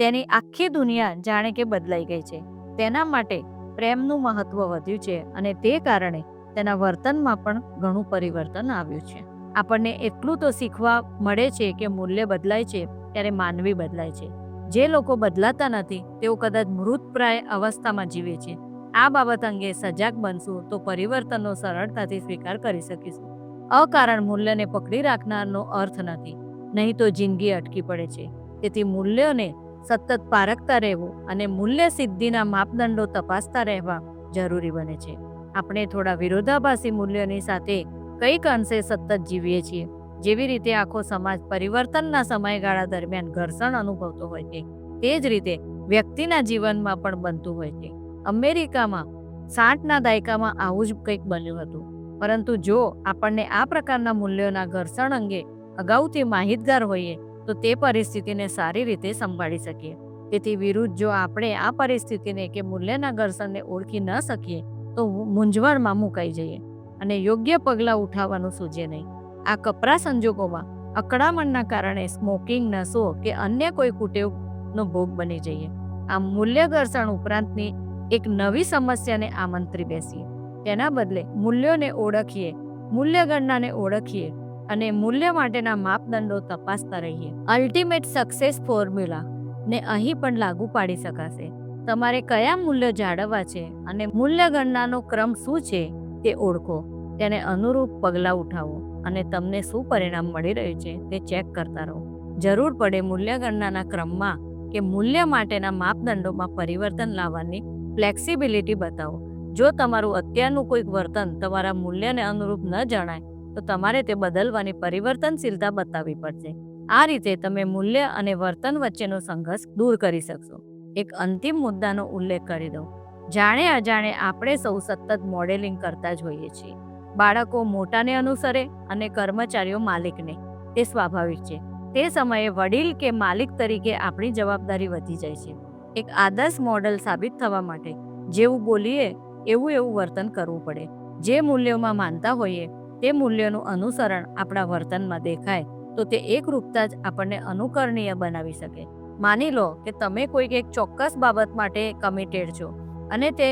Speaker 1: તેની આખી દુનિયા જાણે કે બદલાઈ ગઈ છે. તેના માટે પ્રેમનું મહત્વ વધ્યું છે અને તે કારણે તેના વર્તનમાં પણ ઘણું પરિવર્તન આવ્યું છે. આપણને એટલું તો શીખવા મળે છે કે મૂલ્ય બદલાય છે ત્યારે માનવી બદલાય છે. જે લોકો બદલાતા નથી તેઓ કદાચ મૃતપ્રાય અવસ્થામાં જીવે છે. આ બાબત અંગે સજાગ બનશું તો પરિવર્તનનો સરળતાથી સ્વીકાર કરી શકીશું. અકારણ મૂલ્યને પકડી રાખનારનો અર્થ નથી, નહીં તો જિંદગી અટકી પડે છે. તેથી મૂલ્યોને સતત પારખતા રહેવું અને મૂલ્ય સિદ્ધિના માપદંડો તપાસતા રહેવા જરૂરી બને છે. આપણે થોડા વિરોધાભાસી મૂલ્યોની સાથે કઈક અંશે સતત જીવીએ છીએ. જેવી રીતે આખો સમાજ પરિવર્તનના સમયગાળા દરમિયાન ઘર્ષણ અનુભવતો હોય છે, તે જ રીતે વ્યક્તિના જીવનમાં પણ બનતું હોય છે. અમેરિકામાં 60ના દાયકામાં આવું જ કંઈક બન્યું હતું. પરંતુ જો આપણને આ પ્રકારના મૂલ્યોના ઘર્ષણ અંગે અગાઉથી માહિતગાર હોઈએ તો તે પરિસ્થિતિને સારી રીતે સંભાળી શકીએ. તેથી વિરુદ્ધ જો આપણે આ પરિસ્થિતિને કે મૂલ્યના ઘર્ષણને ઓળખી ન શકીએ તો મૂંઝવણમાં મુકાઈ જઈએ અને યોગ્ય પગલાં ઉઠાવવાનું સૂઝે નહીં. આ કપરા સંજોગોમાં અકળામણના કારણે સ્મોકિંગ, નશો કે અન્ય કોઈ કુટેવનો ભોગ બની જઈએ. આ મૂલ્ય ઘર્ષણ ઉપરાંતની એક નવી સમસ્યાને આમંત્રી બેસીએ. તેના બદલે મૂલ્યોને ઓળખીએ, મૂલ્ય ગણનાને ઓળખીએ અને મૂલ્ય માટેના માપદંડો તપાસતા રહીએ. અલ્ટિમેટ સક્સેસ ફોર્મ્યુલા ને અહીં પણ લાગુ પાડી શકાશે. તમારે કયા મૂલ્યો જાળવવા છે અને મૂલ્ય ગણનાનો ક્રમ શું છે તે ઓળખો, તેને અનુરૂપ પગલાં ઉઠાવો અને તમને શું પરિણામ મળી રહ્યું છે તે ચેક કરતા રહો. જરૂર પડે મૂલ્ય ગણનાના ક્રમમાં કે મૂલ્ય માટેના માપદંડોમાં પરિવર્તન લાવવાની ફ્લેક્સિબિલિટી બતાવો. જો તમારું અત્યારનું કોઈક વર્તન તમારા મૂલ્યને અનુરૂપ ન જણાય તો તમારે તે બદલવાની પરિવર્તનશીલતા બતાવવી પડશે. આ રીતે તમે મૂલ્ય અને વર્તન વચ્ચેનો સંઘર્ષ દૂર કરી શકશો. એક અંતિમ મુદ્દાનો ઉલ્લેખ કરી દઉં. જાણે અજાણે આપણે સૌ સતત મોડેલિંગ કરતા જ હોઈએ છીએ. બાળકો મોટાને અનુસરે અને કર્મચારીઓ માલિકને. તે સ્વાભાવિક છે. તે સમયે વડીલ કે માલિક તરીકે આપણી જવાબદારી વધી જાય છે. એક આદર્શ મોડેલ સાબિત થવા માટે જેવું બોલીએ એવું વર્તન કરવું પડે. જે મૂલ્યોમાં માનતા હોઈએ તે મૂલ્યોનું અનુસરણ આપણા વર્તનમાં દેખાય તો તે એકરૂપતા જ આપણને અનુકરણીય બનાવી શકે. માની લો કે તમે કોઈક એક ચોક્કસ બાબત માટે કમિટેડ છો અને તે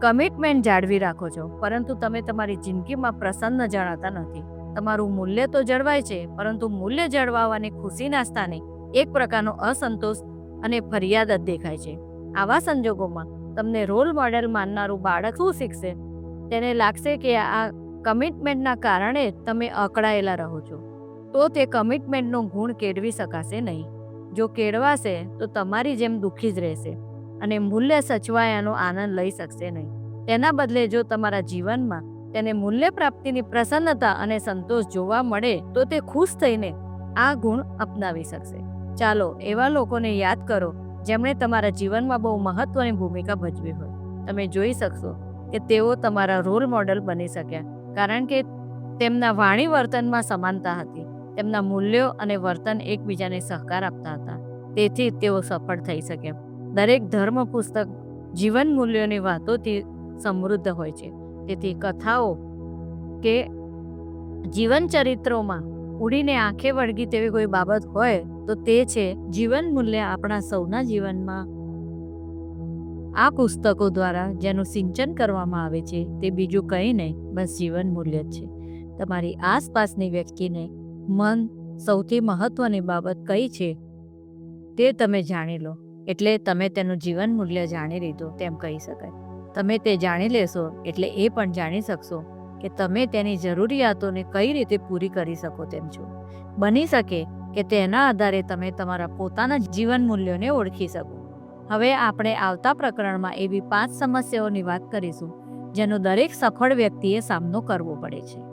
Speaker 1: કમિટમેન્ટ જાળવી રાખો છો, પરંતુ તમે તમારી જિંદગીમાં પ્રસન્ન જણાતા નથી. તમારું મૂલ્ય તો જળવાય છે, પરંતુ મૂલ્ય જળવાવાની ખુશીના સ્થાને એક પ્રકારનો અસંતોષ અને ફરિયાદ જ દેખાય છે. આવા સંજોગોમાં તમને રોલ મોડેલ માનનારું બાળક શું શીખશે? તેને લાગશે કે આ કમિટમેન્ટના કારણે તમે અકળાયેલા રહો છો, તો તે કમિટમેન્ટનો ગુણ કેળવી શકાશે નહીં. જો કેળવાશે તો તમારી જેમ દુઃખી જ રહેશે અને મૂલ્ય સચવાયાનો આનંદ લઈ શકશે નહીં. તેના બદલે જો તમારા જીવનમાં તેને મૂલ્ય પ્રાપ્તિની પ્રસન્નતા અને સંતોષ જોવા મળે તો તે ખુશ થઈને આ ગુણ અપનાવી શકશે. ચાલો એવા લોકોને યાદ કરો જેમણે તમારા જીવનમાં બહુ મહત્વની ભૂમિકા ભજવી હોય. તમે જોઈ શકશો કે તેઓ તમારા રોલ મોડેલ બની શક્યા કારણ કે તેમના વાણી વર્તનમાં સમાનતા હતી. તેમના મૂલ્યો અને વર્તન એકબીજાને સહકાર આપતા હતા. તેથી તેઓ સફળ થઈ શક્યા. દરેક ધર્મ પુસ્તક જીવન મૂલ્યોની વાતોથી સમૃદ્ધ હોય છે. તેથી કથાઓ કે જીવન ચરિત્રોમાં ઉડીને આંખે વળગી તેવી કોઈ બાબત હોય તો તે છે જીવન મૂલ્ય આપણા સૌના જીવનમાં. આ પુસ્તકો દ્વારા જેનું સિંચન કરવામાં આવે છે તે બીજું કંઈ નહીં, બસ જીવન મૂલ્ય જ છે. તમારી આસપાસની વ્યક્તિને મન સૌથી મહત્વની બાબત કઈ છે તે તમે જાણી લો, એટલે તમે તેનું જીવન મૂલ્ય જાણી લીધું તેમ કહી શકાય. તમે તે જાણી લેશો એટલે એ પણ જાણી શકશો કે તમે તેની જરૂરિયાતોને કઈ રીતે પૂરી કરી શકો તેમ છો. બની શકે કે તેના આધારે તમે તમારા પોતાના જીવન મૂલ્યોને ઓળખી શકો. હવે આપણે આવતા પ્રકરણમાં એવી 5 સમસ્યાઓની વાત કરીશું જેનો દરેક સફળ વ્યક્તિએ સામનો કરવો પડે છે.